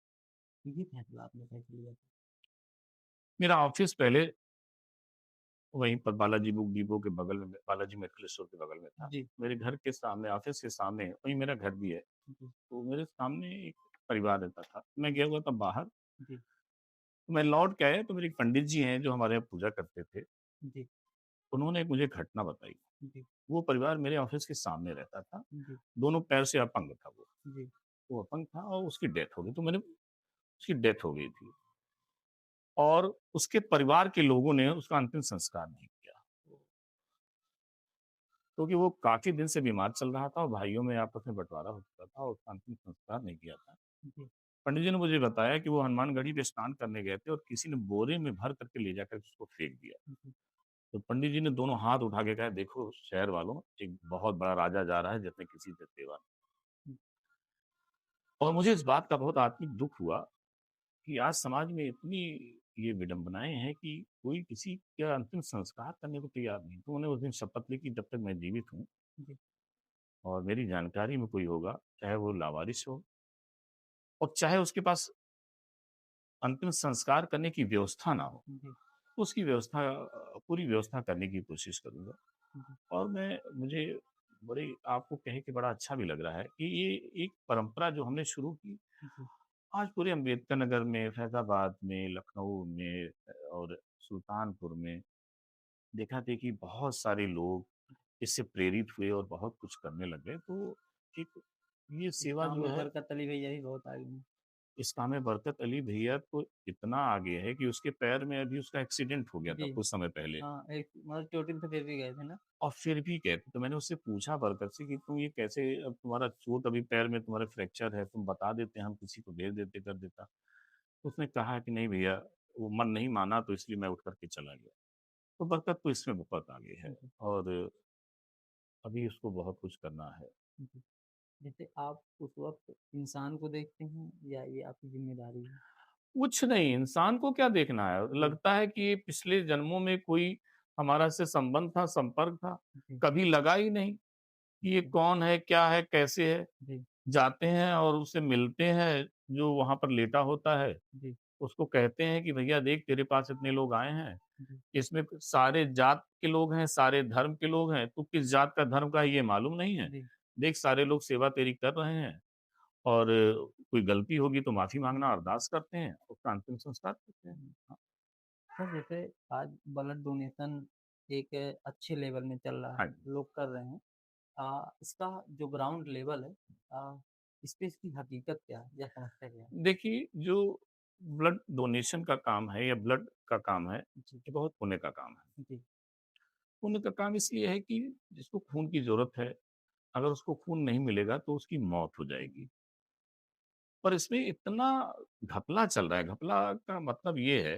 ये फैसला आपने कैसे लिया? मेरा ऑफ़िस पहले वहीं पर बालाजी बुक डिपो के बगल में, बालाजी मेडिकल स्टोर के बगल में था। जी, मेरे घर के सामने, ऑफ़िस के सामने, वहीं मेरा घर भी है। जी, तो मेरे सामने एक परिवार रहता था। मैं गया हुआ था बाहर, जी, तो मैं लौट के आया तो मेरे एक पंडित जी हैं जो हमारे यहाँ पूजा करते थे। जी, उन्होंने एक मुझे घटना बताई। जी, वो परिवार मेरे ऑफ़िस के सामने रहता था। जी, दोनों पैर से अपंग था वो। जी, वो अपंग था और उसकी डेथ हो गई। तो मैंने, उसकी डेथ हो गई थी और उसके परिवार के लोगों ने उसका अंतिम संस्कार नहीं किया। क्योंकि वो काफ़ी दिन से बीमार चल रहा था और भाइयों में आपस में बँटवारा हो चुका था और उसका अंतिम संस्कार नहीं किया था। जी, पंडित जी ने मुझे बताया कि वो हनुमानगढ़ी पे स्नान करने गए थे और किसी ने बोरे में भर करके ले जाकर उसको फेंक दिया। जी, तो पंडित जी ने दोनों हाथ उठा के कहा, देखो शहर वालों, एक बहुत बड़ा राजा जा रहा है जिसने किसी से सेवा नहीं। और मुझे इस बात का बहुत आत्मिक दुःख हुआ कि आज समाज में इतनी ये विडंबनाएँ हैं कि कोई किसी का अंतिम संस्कार करने को तैयार नहीं। तो उन्होंने उस दिन शपथ ली कि जब तक मैं जीवित हूँ जी, और मेरी जानकारी में कोई होगा, चाहे वो लावारिस हो और चाहे उसके पास अंतिम संस्कार करने की व्यवस्था ना हो, जी, उसकी व्यवस्था, पूरी व्यवस्था करने की कोशिश करूँगा। जी, और मैं, मुझे बड़ी आपको कह के बड़ा अच्छा भी लग रहा है कि ये एक परंपरा जो हमने शुरू की, जी, आज पूरे अम्बेडकर नगर में, फैज़ाबाद में, लखनऊ में और सुल्तानपुर में देखा-देखी बहुत सारे लोग इससे प्रेरित हुए और बहुत कुछ करने लग गए। तो एक ये इस सेवा काम जो में है, बरकत अली भैया भी बहुत आगे हैं। इस काम में बरकत अली भैया तो इतना आगे है कि उसके पैर में अभी उसका एक्सीडेंट हो गया था जी, कुछ समय पहले। हाँ, एक मतलब चोटिल से फिर भी गए थे ना? और फिर भी कहते, तो मैंने उससे पूछा बरकत से कि तुम ये कैसे, अब तुम्हारा चोट अभी पैर में तुम्हारे फ्रैक्चर है, तुम बता देते, हम किसी को भेज देते, कर देता। तो उसने कहा कि नहीं भैया, वो मन नहीं माना तो इसलिए मैं उठ कर के चला गया। तो बरकत तो इसमें बहुत आगे है जी, और अभी उसको बहुत कुछ करना है। जी। जैसे आप उस वक़्त इंसान को देखते हैं या ये आपकी ज़िम्मेदारी है? कुछ नहीं, इंसान को क्या देखना है? जी, लगता है कि ये पिछले जन्मों में कोई हमारा से संबंध था, संपर्क था, जी, कभी लगा ही नहीं कि ये जी, कौन है, क्या है, कैसे है। जी, जाते हैं और उससे मिलते हैं, जो वहाँ पर लेटा होता है, जी, उसको कहते हैं कि भैया देख तेरे पास इतने लोग आए हैं, जी, इसमें सारे जात के लोग हैं, सारे धर्म के लोग हैं, तू किस जात का धर्म का है ये मालूम नहीं है। जी, देख सारे लोग सेवा तेरी कर रहे हैं और कोई गलती होगी तो माफ़ी माँगना, अरदास करते हैं, उसका अंतिम संस्कार करते हैं। हाँ, सर जैसे आज ब्लड डोनेशन एक अच्छे लेवल में चल रहा हाँ है, जी। लोग कर रहे हैं। इसका जो ग्राउंड लेवल है इस पे इसकी हकीकत क्या है या समस्या क्या है? देखिए, जो ब्लड डोनेशन का काम है या ब्लड का काम है, जी, ये बहुत पुण्य का काम है। जी, पुण्य का काम इसलिए है कि जिसको खून की ज़रूरत है, अगर उसको खून नहीं मिलेगा तो उसकी मौत हो जाएगी। जी, पर इसमें इतना घपला चल रहा है, घपला का मतलब ये है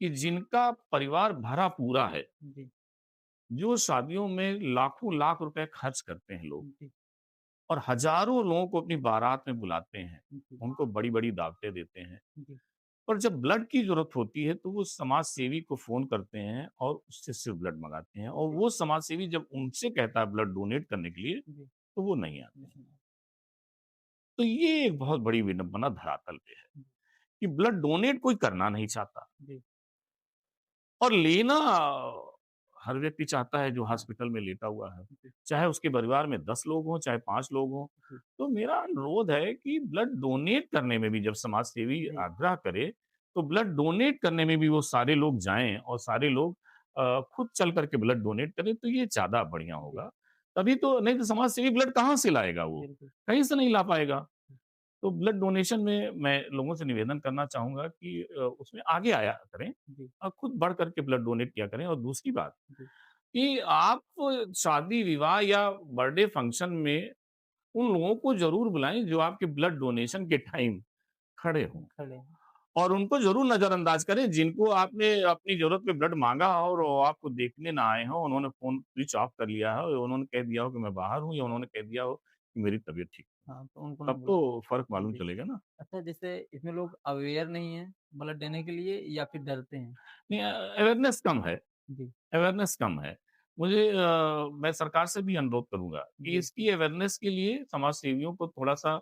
कि जिनका परिवार भरा पूरा है, जी, जो शादियों में लाखों लाख रुपए खर्च करते हैं लोग जी, और हज़ारों लोगों को अपनी बारात में बुलाते हैं, जी, उनको बड़ी-बड़ी दावतें देते हैं। जी, पर जब ब्लड की ज़रूरत होती है, तो वो समाज सेवी को फ़ोन करते हैं और उससे सिर्फ़ ब्लड मँगाते हैं और जी, वो समाज सेवी जब उनसे कहता है ब्लड डोनेट करने के लिए, जी, तो वो नहीं आते हैं। जी, तो ये एक बहुत बड़ी विडंबना धरातल पे है कि ब्लड डोनेट कोई करना नहीं चाहता जी, और लेना हर व्यक्ति चाहता है जो हॉस्पिटल में लेटा हुआ है। जी, चाहे उसके परिवार में 10 लोग हों, चाहे 5 लोग हों। जी, तो मेरा अनुरोध है कि ब्लड डोनेट करने में भी जब समाज सेवी जी, आग्रह करे, तो ब्लड डोनेट करने में भी वो सारे लोग जाएँ और सारे लोग खुद चल कर के ब्लड डोनेट करें, तो ये ज़्यादा बढ़िया जी, होगा। तभी तो नहीं तो समाज सेवी ब्लड कहाँ से लाएगा वो? बिल्कुल। कहीं से नहीं ला पाएगा। तो ब्लड डोनेशन में मैं लोगों से निवेदन करना चाहूँगा कि उसमें आगे आया करें जी, और खुद बढ़ कर के ब्लड डोनेट किया करें और दूसरी बात जी, कि आप शादी-विवाह या बर्थडे फंक्शन में उन लोगों को ज़रूर बुलाएँ जो आपके ब्लड डोनेशन के टाइम खड़े हों खड़े हैं। और उनको ज़रूर नज़रअंदाज करें जिनको आपने अपनी ज़रूरत पे ब्लड माँगा हो और वो आपको देखने ना आए हों, उन्होंने फ़ोन स्विच ऑफ कर लिया हो, उन्होंने कह दिया हो कि मैं बाहर हूँ या उन्होंने कह दिया हो कि मेरी तबीयत ठीक नहीं हाँ, तो उनको है। ना तब बुलाएँ। तो फ़र्क मालूम जी। चलेगा ना। अच्छा जैसे इसमें लोग अवेयर नहीं हैं ब्लड देने के लिए या फिर डरते हैं? नहीं अवेयरनेस कम है। जी, अवेयरनेस कम है। मुझे मैं सरकार से भी अनुरोध करूँगा कि जी, इसकी अवेयरनेस के लिए समाज सेवियों को थोड़ा-सा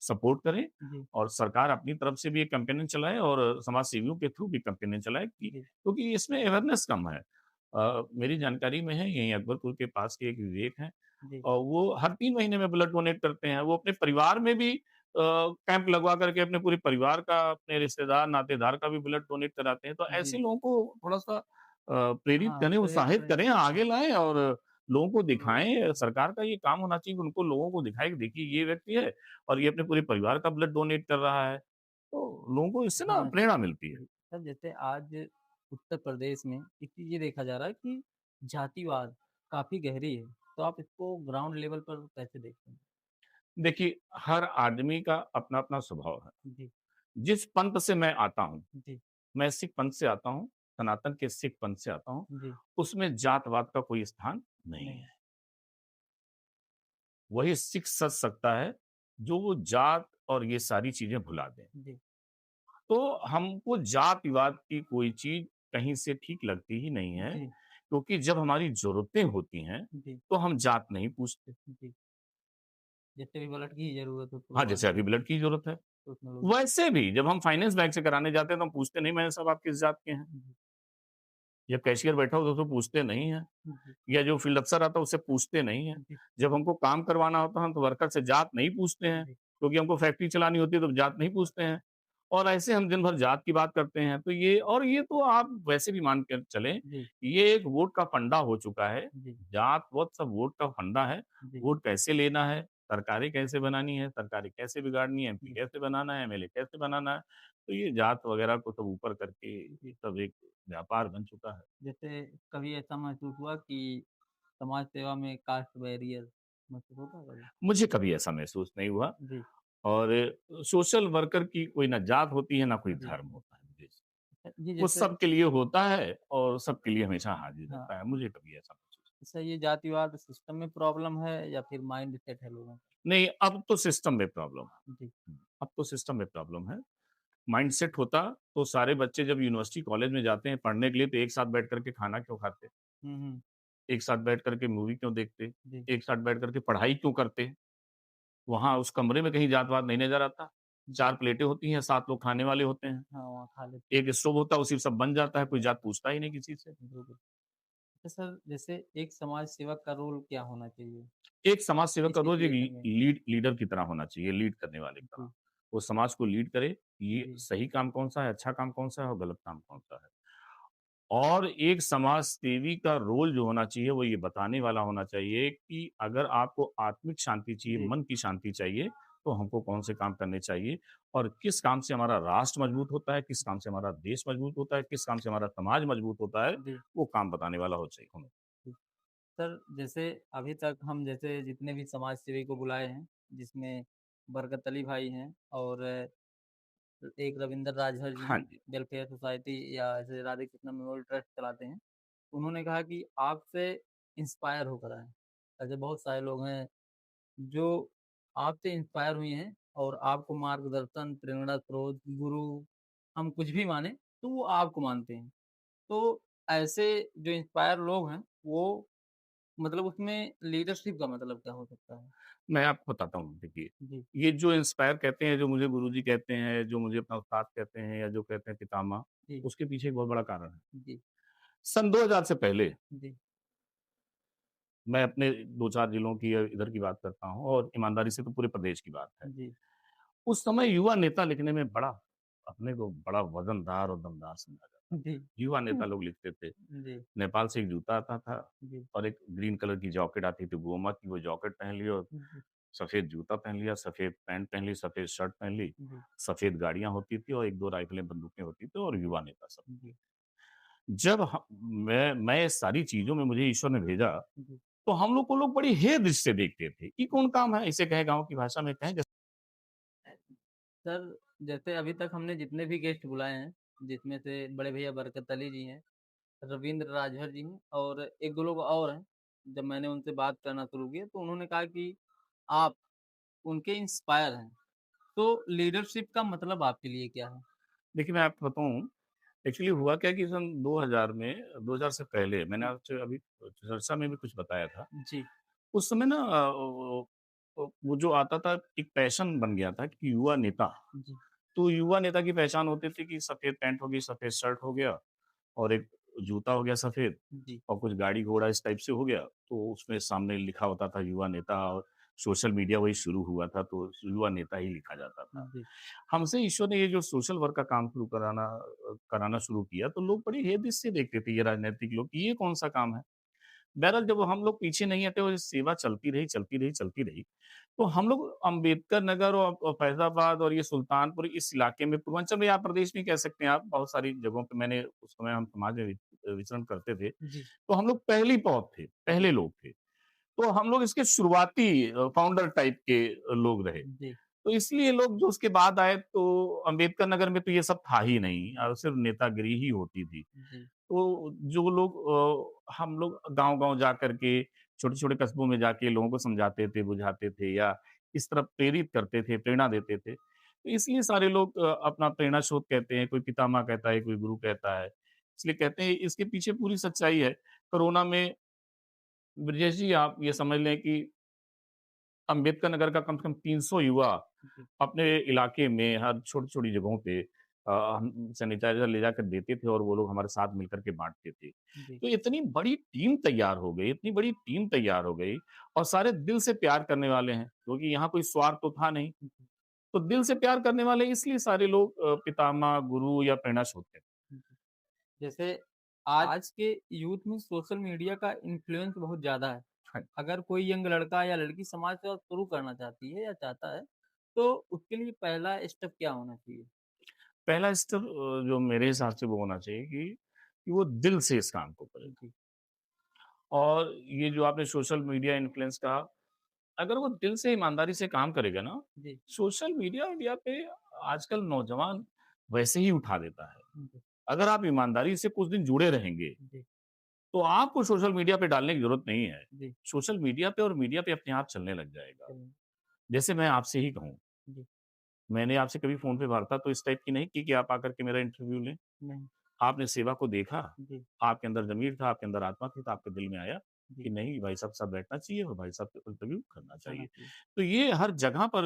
सपोर्ट करें जी, और सरकार अपनी तरफ से भी एक कैंपेन चलाए और समाज सेवियों के थ्रू भी कैंपेन चलाए कि जी, क्योंकि इसमें अवेयरनेस कम है। मेरी जानकारी में है यहीं अकबरपुर के पास के एक विवेक हैं जी, और वो हर 3 महीने में ब्लड डोनेट करते हैं। वो अपने परिवार में भी कैंप लगवा करके अपने पूरे परिवार का, अपने रिश्तेदार, नातेदार का भी ब्लड डोनेट कराते हैं। तो ऐसे जी। लोगों को थोड़ा-सा प्रेरित हाँ, करें, प्रेरित उत्साहित करें। करें, हाँ, आगे लाएँ और लोगों को दिखाएँ। सरकार का ये काम होना चाहिए कि उनको लोगों को दिखाए कि देखिए ये व्यक्ति है और ये अपने पूरे परिवार का ब्लड डोनेट कर रहा है। तो लोगों को इससे ना हाँ, प्रेरणा मिलती है। जी। सर जैसे आज उत्तर प्रदेश में एक चीज़ ये देखा जा रहा है कि जातिवाद काफ़ी गहरी है, तो आप इसको ग्राउंड लेवल पर कैसे देखते हैं? देखिए, हर आदमी का अपना-अपना स्वभाव है। जी, जिस पंथ से मैं आता हूँ, जी, मैं सिख पंथ से आता हूँ, सनातन के सिख पंथ से आता हूँ, जी, उसमें जात-वात का कोई स्थान नहीं नहीं, है। वही सिख सज सकता है, जो वो जात और ये सारी चीज़ें भुला दें। जी, तो हमको जात-वात की कोई चीज़ कहीं से ठीक लगती ही नहीं है, जी, क्योंकि जब हमारी ज़रूरतें होती हैं, जी, तो हम जात नहीं पूछते। जी। जैसे भी ब्लड की ज़रूरत हो तो हाँ, वो जैसे आते अभी हैं, ब्लड की ज़रूरत है। तो उसमें लोग वैसे भी जब हम फाइनेंस बैंक से कराने जाते हैं, तो हम पूछते नहीं, मैंने साहब आप किस जात के हैं? जी, जब कैशियर बैठा हो तो पूछते नहीं हैं जी, या जो फील्ड अफ़सर आता है, उससे पूछते नहीं हैं। जी, जब हमको काम करवाना होता है, हम तो वर्कर से जात नहीं पूछते हैं, जी, क्योंकि हमको फैक्ट्री चलानी होती है, तो जात नहीं पूछते हैं। और ऐसे हम दिन भर जात की बात करते हैं, तो ये तो आप वैसे भी मान के चलें, जी, ये एक वोट का फंडा हो चुका है। जी, जात-वात सब वोट का फंडा है। जी, वोट कैसे लेना है, सरकारें कैसे बनानी है, सरकारें कैसे बिगाड़नी है, एमपी जी, कैसे बनाना है, एमएलए कैसे बनाना है, तो ये जात वगैरह को सब ऊपर करके जी। सब एक व्यापार बन चुका है। जैसे कभी ऐसा महसूस हुआ कि समाज सेवा में कास्ट बैरियर महसूस होता है कभी? मुझे कभी ऐसा महसूस नहीं हुआ जी, और सोशल वर्कर की कोई ना जात होती है, ना कोई जी। धर्म होता है। जी। जी, वो जैसे सबके लिए होता है और सबके लिए हमेशा हाज़िर हाँ, रहता है। मुझे कभी ऐसा महसूस अच्छा ये जातिवाद सिस्टम में प्रॉब्लम है या फिर माइंडसेट है लोगों का? नहीं, अब तो सिस्टम में प्रॉब्लम है। जी, अब तो सिस्टम में प्रॉब्लम है। माइंडसेट होता तो सारे बच्चे जब यूनिवर्सिटी, कॉलेज में जाते हैं पढ़ने के लिए तो एक साथ बैठ कर के खाना क्यों खाते? हुँ, हुँ, एक साथ बैठ कर के मूवी क्यों देखते? जी, एक साथ बैठ कर के पढ़ाई क्यों करते? वहाँ उस कमरे में कहीं जात-वात नहीं नज़र आता। 4 प्लेटें होती हैं, 7 लोग खाने वाले होते हैं। हाँ, वहाँ खा लेते हैं। एक स्टोव होता है, उसी पे सब बन जाता है, कोई जात पूछता ही नहीं किसी से। बिल्कुल। तो सर जैसे एक समाज सेवक का रोल क्या होना चाहिए एक समाज सेवक इस का रोल एक सिचुएशन में? लीडर की तरह होना चाहिए, लीड करने वाले की तरह। जी, वो समाज को लीड करे, ये जी, सही काम कौन-सा है, अच्छा काम कौन-सा है और गलत काम कौन-सा है। और एक समाज सेवी का रोल जो होना चाहिए, वो ये बताने वाला होना चाहिए कि अगर आपको आत्मिक शांति चाहिए, जी, मन की शांति चाहिए, तो हमको कौन से काम करने चाहिए और किस काम से हमारा राष्ट्र मजबूत होता है, किस काम से हमारा देश मजबूत होता है, किस काम से हमारा समाज मजबूत होता है, जी, वो काम बताने वाला हो चाहिए होना। जी। सर जैसे अभी तक हम जैसे जितने भी समाज सेवी को बुलाए हैं, जिसमें बरकत अली भाई हैं और एक रविंद्र राजभर जी हाँ हैं, जी। वेलफेयर सोसाइटी या ऐसे राधे कृष्ण मेमोरियल ट्रस्ट चलाते हैं। उन्होंने कहा कि आपसे इंस्पायर होकर आएँ। ऐसे बहुत सारे लोग हैं जो आपसे इंस्पायर हुए हैं और आपको मार्गदर्शन, प्रेरणा स्रोत, गुरु हम कुछ भी माने तो वो आपको मानते हैं। तो ऐसे जो इंस्पायर लोग हैं वो मतलब उसमें लीडरशिप का मतलब क्या हो सकता है? मैं आपको बताता हूँ, देखिए, जी, ये जो इंस्पायर कहते हैं, जो मुझे गुरुजी कहते हैं, जो मुझे अपना उस्ताद कहते हैं या जो कहते हैं पितामह, जी, उसके पीछे एक बहुत बड़ा कारण है। जी, सन 2000 से पहले जी, मैं अपने 2-4 जिलों की या इधर की बात करता हूँ और ईमानदारी से तो पूरे प्रदेश की बात है। जी, उस समय युवा नेता लिखने में अपने को बड़ा वज़नदार और दमदार समझा जाता जी, था। युवा नेता लोग लिखते थे। जी, नेपाल से एक जूता आता था जी, और एक ग्रीन कलर की जैकेट आती थी गोमा की, वो जैकेट पहन ली और जी, सफ़ेद जूता पहन लिया, सफ़ेद पैंट पहन ली, सफ़ेद शर्ट पहन ली, जी, सफ़ेद गाड़ियाँ होती थी और 1-2 राइफ़लें, बंदूकें होती थी और युवा नेता सब। जी, जब ह मैं ये सारी चीज़ों में मुझे ईश्वर ने भेजा, जी। तो हम लोग को लोग बड़ी हेय दृष्टि से देखते थे। ये कौन काम है? इसे कहें गाँव की भाषा में कहें जैसे सर, जैसे अभी तक हमने जितने भी गेस्ट बुलाए हैं, जिसमें से बड़े भैया बरकत अली जी हैं, रवींद्र राजभर जी हैं और 1-2 लोग और हैं। जब मैंने उनसे बात करना शुरू किया तो उन्होंने कहा कि आप उनके इंस्पायर हैं। तो लीडरशिप का मतलब आपके लिए क्या है? देखिए मैं आपको बताऊँ, एक्चुअली हुआ क्या कि सन 2000 में 2000 से पहले मैंने आपसे अभी चर्चा में भी कुछ बताया था। जी, उस समय ना वो जो आता था एक पैशन बन गया था कि युवा नेता। जी, तो युवा नेता की पहचान होती थी कि सफ़ेद पैंट होगी, सफ़ेद शर्ट हो गया और एक जूता हो गया सफ़ेद जी, और कुछ गाड़ी-घोड़ा इस टाइप से हो गया। तो उसमें सामने लिखा होता था युवा नेता और सोशल मीडिया वही शुरू हुआ था, तो युवा नेता ही लिखा जाता था। जी, हमसे ईश्वर ने ये जो सोशल वर्क का काम शुरू कराना शुरू किया, तो लोग बड़ी हेय-दृष्टि से देखते थे ये राजनैतिक लोग कि ये कौन-सा काम है? बहरहाल जब हम लोग पीछे नहीं हटे और ये सेवा चलती रही, चलती रही, चलती रही, तो हम लोग अम्बेडकर नगर और फैज़ाबाद और ये सुल्तानपुर इस इलाके में पूर्वांचल में या प्रदेश में कह सकते हैं आप, बहुत सारी जगहों पे मैंने उस समय हम समाज में विचरण करते थे। जी, तो हम लोग पहली पौध थे, जी, पहले लोग थे। तो हम लोग इसके शुरुआती फाउंडर टाइप के लोग रहे। जी, तो इसलिए लोग जो उसके बाद आए तो अम्बेडकर नगर में तो ये सब था ही नहीं सिर्फ़ नेतागिरी ही होती थी। जी, तो जो लोग हम लोग गाँव-गाँव जा कर के, छोटे-छोटे कस्बों में जाके लोगों को समझाते थे, बुझाते थे या इस तरफ प्रेरित करते थे, प्रेरणा देते थे। तो इसलिए सारे लोग अपना प्रेरणा स्रोत कहते हैं, कोई पितामह कहता है, कोई गुरु कहता है। इसलिए कहते हैं इसके पीछे पूरी सच्चाई है। कोरोना में ब्रजेश जी आप ये समझ लें कि अम्बेडकर नगर का कम से कम 300 युवा जी, अपने इलाके में हर छोटी-छोटी जगहों पे हम सैनिटाइज़र ले जाकर देते थे और वो लोग हमारे साथ मिलकर के बाँटते थे। जी, तो इतनी बड़ी टीम तैयार हो गई, इतनी बड़ी टीम तैयार हो गई और सारे दिल से प्यार करने वाले हैं, क्योंकि यहाँ कोई स्वार्थ तो था नहीं। जी, तो दिल से प्यार करने वाले इसलिए सारे लोग पितामह, गुरु या प्रेरणा स्रोत हैं। जी। जैसे आज के यूथ में सोशल मीडिया का इन्फ्लुएंस बहुत ज़्यादा है। हाँ, अगर कोई यंग लड़का या लड़की समाज सेवा शुरू करना चाहती है या चाहता है, तो उसके लिए पहला स्टेप क्या होना चाहिए? पहला स्टेप जो मेरे हिसाब से वो होना चाहिए कि वो दिल से इस काम को करे। जी, और ये जो आपने सोशल मीडिया इन्फ्लुएंस कहा, अगर वो दिल से ईमानदारी से काम करेगा ना, जी, सोशल मीडिया इंडिया पे आजकल नौजवान वैसे ही उठा देता है। जी, अगर आप ईमानदारी से कुछ दिन जुड़े रहेंगे, जी, तो आपको सोशल मीडिया पे डालने की ज़रूरत नहीं है। जी, सोशल मीडिया पे और मीडिया पे अपने आप चलने लग जाएगा। चलिए, जैसे मैं आपसे ही कहूँ, जी, मैंने आपसे कभी फ़ोन पे वार्ता तो इस टाइप की नहीं की कि आप आकर के मेरा इंटरव्यू लें। नहीं, आपने सेवा को देखा, जी, आपके अंदर ज़मीर था, आपके अंदर आत्मा थी, तो आपके दिल में आया जी, कि नहीं भाई साहब साथ बैठना चाहिए और भाई साहब से इंटरव्यू करना करना चाहिए। चाहिए। तो ये हर जगह पर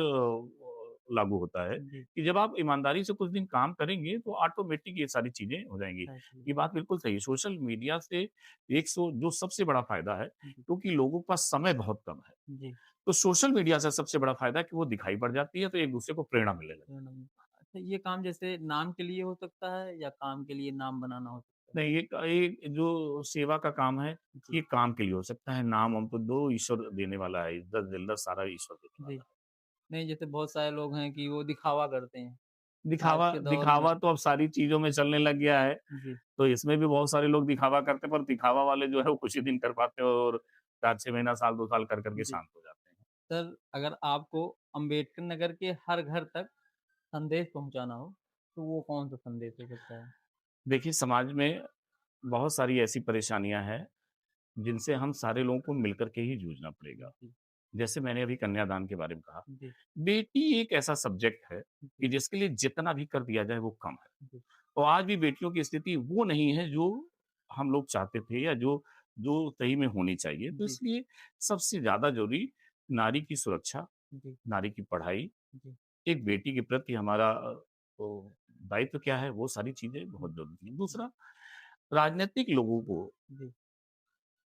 लागू होता है जी, कि जब आप ईमानदारी से कुछ दिन काम करेंगे तो ऑटोमेटिक ये सारी चीज़ें हो जाएँगी। सही ये है। बात बिल्कुल सही है। सोशल मीडिया से एक सो जो सबसे बड़ा फ़ायदा है, जी, क्योंकि लोगों के पास समय बहुत कम है। जी। तो सोशल मीडिया से सबसे बड़ा फ़ायदा है कि वो दिखाई पड़ जाती है, तो एक-दूसरे को प्रेरणा मिलने लगती है। अच्छा, ये काम जैसे नाम के लिए हो सकता है या काम के लिए नाम बनाना हो सकता है? नहीं, ये जो सेवा का काम है, जी, ये काम के लिए हो सकता है, नाम-वाम तो दो ईश्वर देने वाला है, इज़्ज़त-ज़िल्लत सारा ईश्वर देने जी। वाला है। नहीं, जैसे बहुत सारे लोग हैं कि वो दिखावा करते हैं। आज दिखावा के दौर में दिखावा तो अब सारी चीज़ों में चलने लग गया है, जी, तो इसमें भी बहुत सारे लोग दिखावा करते हैं, पर दिखावा वाले जो है वो कुछ ही दिन कर पाते हैं और 4-6 महीना, साल 2 साल कर के जी। शांत हो जाते हैं। सर, अगर आपको अम्बेडकर नगर के हर घर तक संदेश पहुँचाना हो, तो वो कौन-सा संदेश हो सकता है? देखिए, समाज में बहुत सारी ऐसी परेशानियाँ हैं, जिनसे हम सारे लोगों को मिलकर के ही जूझना पड़ेगा। जी, जैसे मैंने अभी कन्यादान के बारे में कहा, जी, बेटी एक ऐसा सब्जेक्ट है जी, कि जिसके लिए जितना भी कर दिया जाए वो कम है। जी, और आज भी बेटियों की स्थिति वो नहीं है जो हम लोग चाहते थे या जो जो सही में होनी चाहिए। तो जी, इसलिए सबसे ज़्यादा ज़रूरी नारी की सुरक्षा, जी, नारी की पढ़ाई, जी, एक बेटी के प्रति हमारा वो दायित्व क्या है, वो सारी चीज़ें जी, बहुत ज़रूरी हैं। दूसरा, राजनीतिक लोगों को जी,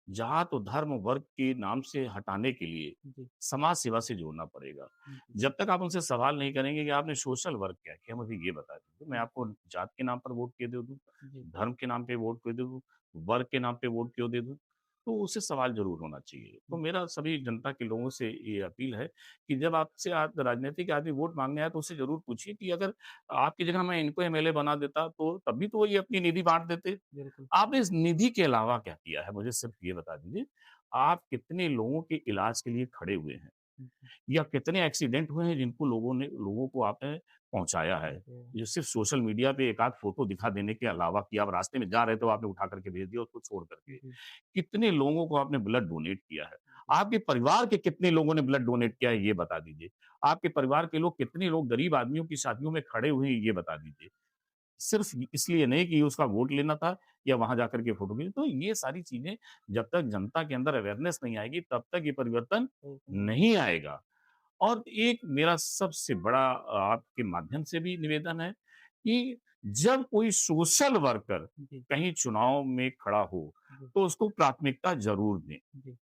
जात और धर्म, वर्ग के नाम से हटाने के लिए जी, समाज सेवा से जोड़ना पड़ेगा। जी, जब तक आप उनसे सवाल नहीं करेंगे कि आपने सोशल वर्क क्या किया, मुझे ये बता दीजिए। मैं आपको जात के नाम पर वोट क्यों दे दूँ? जी, धर्म के नाम पे वोट क्यों दे दूँ? वर्ग के नाम पे वोट क्यों दे दूँ? तो उससे सवाल ज़रूर होना चाहिए। तो मेरा सभी जनता के लोगों से ये अपील है कि जब आपसे आप राजनीतिक आदमी वोट माँगने आए तो उससे ज़रूर पूछिए कि अगर आपकी जगह मैं इनको एमएलए बना देता तो तब भी तो वो ये अपनी निधि बाँट देते। बिल्कुल। आपने इस निधि के अलावा क्या किया है? मुझे सिर्फ़ ये बता दीजिए। आप कितने लोगों के इलाज के लिए खड़े हुए हैं? जी, जी, या कितने एक्सीडेंट हुए हैं जिनको लोगों को आपने पहुँचाया है? ये सिर्फ़ सोशल मीडिया पे एक आध फ़ोटो दिखा देने के अलावा कि आप रास्ते में जा रहे थे, आपने उठा कर के भेज दिया उसको छोड़ कर के। जी, कितने लोगों को आपने ब्लड डोनेट किया है? जी, आपके परिवार के कितने लोगों ने ब्लड डोनेट किया है, ये बता दीजिए। आपके परिवार के लोग कितने लोग गरीब आदमियों की शादियों में खड़े हुए हैं, ये बता दीजिए। सिर्फ़ इसलिए नहीं कि उसका वोट लेना था या वहाँ जाकर के फ़ोटो खींची। तो ये सारी चीज़ें जब तक जनता के अंदर अवेयरनेस नहीं आएगी, तब तक ये परिवर्तन सही कहा। नहीं आएगा। और एक मेरा सबसे बड़ा आपके माध्यम से भी निवेदन है कि जब कोई सोशल वर्कर जी, कहीं चुनाव में खड़ा हो, जी, तो उसको प्राथमिकता ज़रूर दें। जी,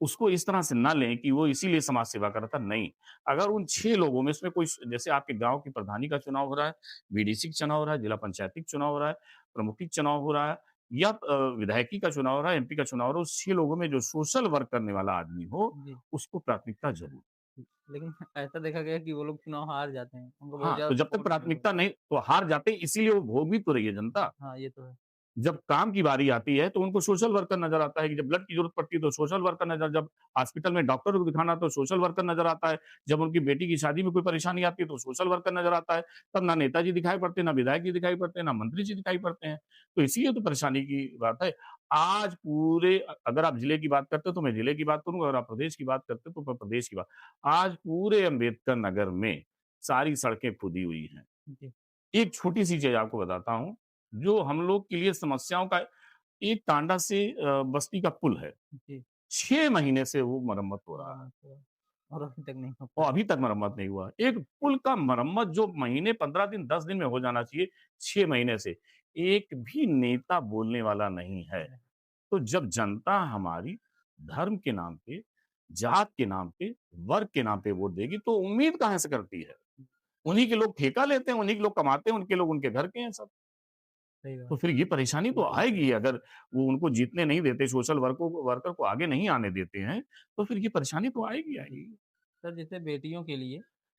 उसको इस तरह से ना लें कि वो इसीलिए समाज सेवा कर रहा था, नहीं। अगर उन 6 लोगों में इसमें कोई जैसे आपके गाँव की प्रधानी का चुनाव हो रहा है, बीडीसी का चुनाव हो रहा है, जिला पंचायती का चुनाव हो रहा है, प्रमुखी का चुनाव हो रहा है या विधायकी का चुनाव हो रहा है, एमपी का चुनाव हो रहा है, उस 6 लोगों में जो सोशल वर्क करने वाला आदमी हो, जी। उसको प्राथमिकता ज़रूर। लेकिन ऐसा देखा गया है कि वो लोग चुनाव हार जाते हैं। उनको बहुत हाँ, ज़्यादा तो जब तक सपोर्ट करना प्राथमिकता पड़ता नहीं तो हार जाते इसीलिए वो भोग भी तो रही है जनता। है। हाँ, ये तो है। जब काम की बारी आती है तो उनको सोशल वर्कर नज़र आता है कि जब ब्लड की ज़रूरत पड़ती है तो सोशल वर्कर नज़र जब हॉस्पिटल में डॉक्टर को दिखाना तो सोशल वर्कर नज़र आता है। जब उनकी बेटी की शादी में कोई परेशानी आती है तो सोशल वर्कर नज़र आता है। तब ना नेताजी दिखाई पड़ते हैं, ना विधायक जी दिखाई पड़ते हैं, ना मंत्री जी दिखाई पड़ते हैं। तो इसीलिए तो परेशानी की बात है। आज पूरे अगर आप ज़िले की बात करते हो तो मैं ज़िले की बात करूँगा, अगर आप प्रदेश की बात करते हो तो मैं प्रदेश की बात। आज पूरे अम्बेडकर नगर में सारी सड़कें खुदी हुई हैं। जी, एक छोटी-सी चीज़ आपको बताता हूँ, जो हम लोग के लिए समस्याओं का एक टांडा से बस्ती का पुल है, जी। 6 महीने से वो मरम्मत हो रहा है मरम्मत हुआ और अभी तक नहीं हो और पाया। अभी तक मरम्मत नहीं हुआ। एक पुल का मरम्मत जो महीने 15 दिन, 10 दिन में हो जाना चाहिए, 6 महीने से, एक भी नेता बोलने वाला नहीं है। नहीं, तो जब जनता हमारी धर्म के नाम पे, जात के नाम पे, वर्ग के नाम पे वोट देगी, तो उम्मीद कहाँ से करती है? उन्हीं के लोग ठेका लेते हैं, उन्हीं के लोग कमाते हैं, उनके लोग उनके घर के हैं सब। सही तो बात फिर ये परेशानी तो बिल्कुल सही। आएगी अगर वो उनको जीतने नहीं देते, सोशल वर्कर को आगे नहीं आने देते हैं, तो फिर ये परेशानी तो आएगी, जी। आएगी। सर जैसे बेटियों के लिए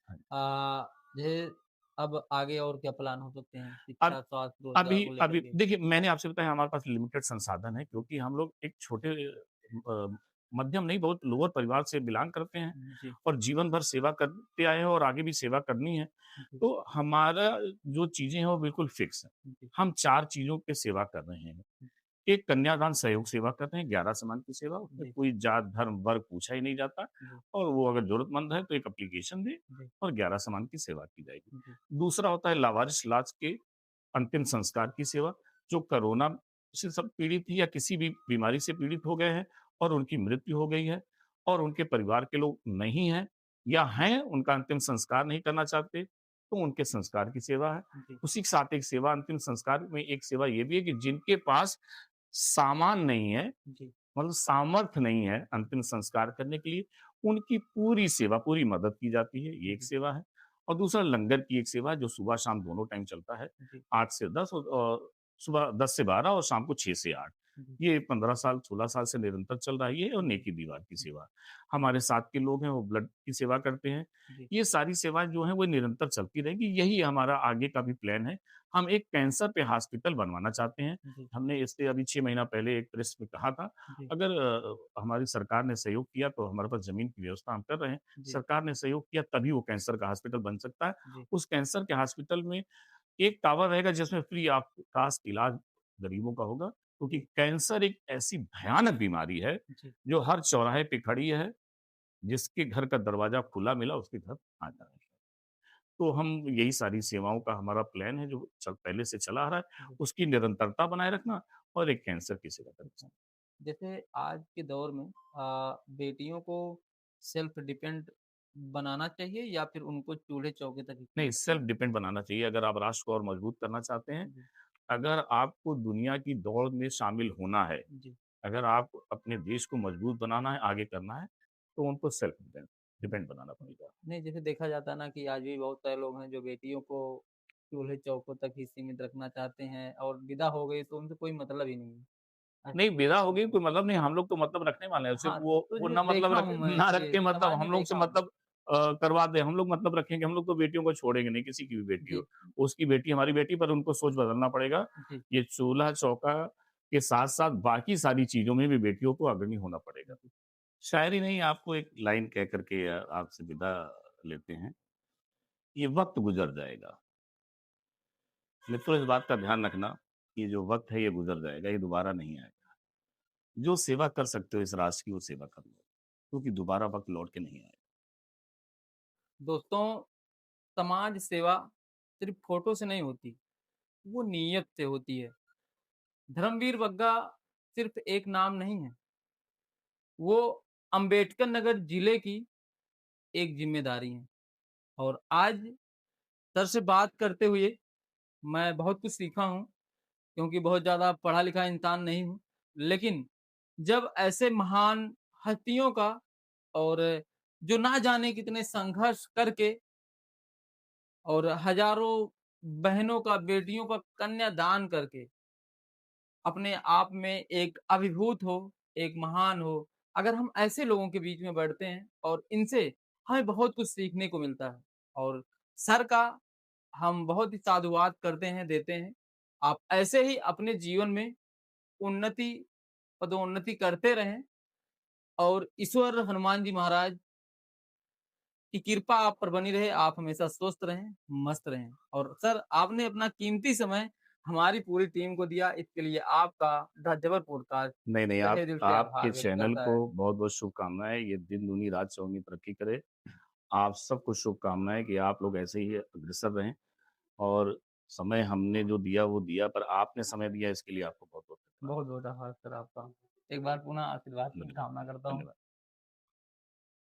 हाँ। जैसे अब आगे और क्या प्लान हो सकते हैं? अब शिक्षा, स्वास्थ्य, रोज़गार अभी को लेकर अभी के? देखिए मैंने आपसे बताया हमारे पास लिमिटेड संसाधन है क्योंकि हम लोग एक छोटे मध्यम नहीं बहुत लोअर परिवार से बिलॉन्ग करते हैं जी, और जीवन भर सेवा करते आए हैं और आगे भी सेवा करनी है। जी, तो हमारा जो चीज़ें हैं वो बिल्कुल फिक्स हैं। जी, हम 4 चीज़ों पे सेवा कर रहे हैं। एक कन्यादान सहयोग सेवा करते हैं, 11 समान की सेवा, उसमें जी, कोई जात, धर्म, वर्ग पूछा ही नहीं जाता जी, और वो अगर ज़रूरतमंद है तो एक एप्लीकेशन दे जी, और 11 समान की सेवा की जाएगी। जी, दूसरा होता है लावारिस लाश के अंतिम संस्कार की सेवा, जो कोरोना से सब पीड़ित हैं या किसी भी बीमारी से पीड़ित हो गए हैं और उनकी मृत्यु हो गई है और उनके परिवार के लोग नहीं हैं, या हैं, उनका अंतिम संस्कार नहीं करना चाहते, तो उनके संस्कार की सेवा है। जी, उसी के साथ एक सेवा अंतिम संस्कार में एक सेवा ये भी है कि जिनके पास सामान नहीं है, जी, मतलब सामर्थ्य नहीं है अंतिम संस्कार करने के लिए, उनकी पूरी सेवा, पूरी मदद की जाती है, ये एक जी, सेवा है। और दूसरा लंगर की एक सेवा है जो सुबह-शाम दोनों टाइम चलता है, जी, 8 से 10 और सुबह 10 से 12 और शाम को 6 से 8। जी, ये 15 साल, 16 साल से निरंतर चल रहा है ये और जी, नेकी दीवार की सेवा। हमारे साथ के लोग हैं, वो ब्लड की सेवा करते हैं। जी, ये सारी सेवाएँ जो हैं, वो निरंतर चलती रहेंगी, यही हमारा आगे का भी प्लान है। हम एक कैंसर पे हॉस्पिटल बनवाना चाहते हैं। जी, हमने इससे अभी 6 महीना पहले एक प्रेस में कहा था, जी, अगर हमारी सरकार ने सहयोग किया तो हमारे पास ज़मीन की व्यवस्था हम कर रहे हैं। जी, सरकार ने सहयोग किया तभी वो कैंसर का हॉस्पिटल बन सकता है। जी, उस कैंसर के हॉस्पिटल में एक टावर रहेगा जिसमें फ्री ऑफ कॉस्ट इलाज गरीबों का होगा, क्योंकि जी, कैंसर एक ऐसी भयानक बीमारी है, जी, जो हर चौराहे पे खड़ी है, जिसके घर का दरवाज़ा खुला मिला उसके घर आना है। तो हम यही सारी सेवाओं का हमारा प्लान है जो पहले से चला आ रहा है, जी। उसकी निरंतरता बनाए रखना और एक कैंसर की सेवा अच्छा, करना। जैसे आज के दौर में बेटियों को सेल्फ डिपेंड बनाना चाहिए या फिर उनको चूल्हे-चौके तक ही नहीं, सीमित सेल्फ रखना डिपेंड बनाना चाहिए अगर आप राष्ट्र को और मजबूत करना चाहते हैं। चाहिए? अगर आपको दुनिया की दौड़ में शामिल होना है, जी, जी। अगर आप अपने देश को मजबूत बनाना है, आगे करना है, तो उनको सेल्फ डिपेंड डिपेंड बनाना पड़ेगा। नहीं, जैसे देखा जाता है ना कि आज भी बहुत सारे लोग हैं जो बेटियों को चूल्हे-चौकों तक ही सीमित रखना चाहते हैं और विदा हो गई तो उनसे कोई मतलब ही नहीं है। नहीं, ऐसा विदा हो गई कोई मतलब नहीं, हम लोग तो मतलब रखने वाले हैं, सिर्फ़ हाँ, वो तो वो जो ना मतलब देखा रख हूँ मैं ना रख ये के मतलब समाज में हम लोग से देखा हूँ। मतलब करवा दें, हम लोग मतलब रखेंगे, हम लोग तो बेटियों को छोड़ेंगे नहीं, किसी की भी बेटी जी, हो। उसकी बेटी हमारी बेटी पर उनको सोच बदलना पड़ेगा। जी, ये चूल्हा-चौका के साथ-साथ बाकी सारी चीज़ों में भी बेटियों को अग्रणी होना पड़ेगा। जी, शायरी नहीं, आपको एक लाइन कह कर के आपसे विदा लेते हैं। ये वक़्त गुज़र जाएगा। मित्रों, इस बात का ध्यान रखना, ये जो वक़्त है ये गुज़र जाएगा, ये दोबारा नहीं आएगा। जो सेवा कर सकते हो इस राष्ट्र की वो सेवा कर लो, क्योंकि दोबारा वक़्त लौट के नहीं आएगा। दोस्तों समाज सेवा सिर्फ़ फ़ोटो से नहीं होती, वो नीयत से होती है। धर्मवीर बग्गा सिर्फ़ एक नाम नहीं है, वो अम्बेडकर नगर जिले की एक ज़िम्मेदारी है और आज सर से बात करते हुए मैं बहुत कुछ सीखा हूँ, क्योंकि बहुत ज़्यादा पढ़ा-लिखा इंसान नहीं हूँ। लेकिन जब ऐसे महान हस्तियों का और जो ना जाने कितने संघर्ष करके और हज़ारों बहनों का, बेटियों का कन्यादान करके अपने आप में एक अभिभूत हो, एक महान हो, अगर हम ऐसे लोगों के बीच में बैठते हैं और इनसे हमें बहुत कुछ सीखने को मिलता है और सर का हम बहुत ही साधुवाद करते हैं, देते हैं। आप ऐसे ही अपने जीवन में उन्नति, पदोन्नति करते रहें और ईश्वर हनुमान जी महाराज की कृपा आप पर बनी रहे, आप हमेशा स्वस्थ रहें, मस्त रहें। और सर आपने अपना कीमती समय हमारी पूरी टीम को दिया, इसके लिए आपका जबरपुर का नहीं, नहीं, आप तहे दिल से आपके आभार व्यक्त चैनल करता को है। बहुत-बहुत शुभकामनाएँ, ये दिन दूनी रात चौगुनी तरक्की करे। आप सबको शुभकामनाएँ कि आप लोग ऐसे ही अग्रसर रहें और समय हमने जो दिया वो दिया, पर आपने समय दिया इसके लिए आपको बहुत-बहुत धन्यवाद। बहुत-बहुत आभार सर आपका। एक बार पुनः आशीर्वाद की धन्यवाद, कामना करता हूँ। धन्यवाद।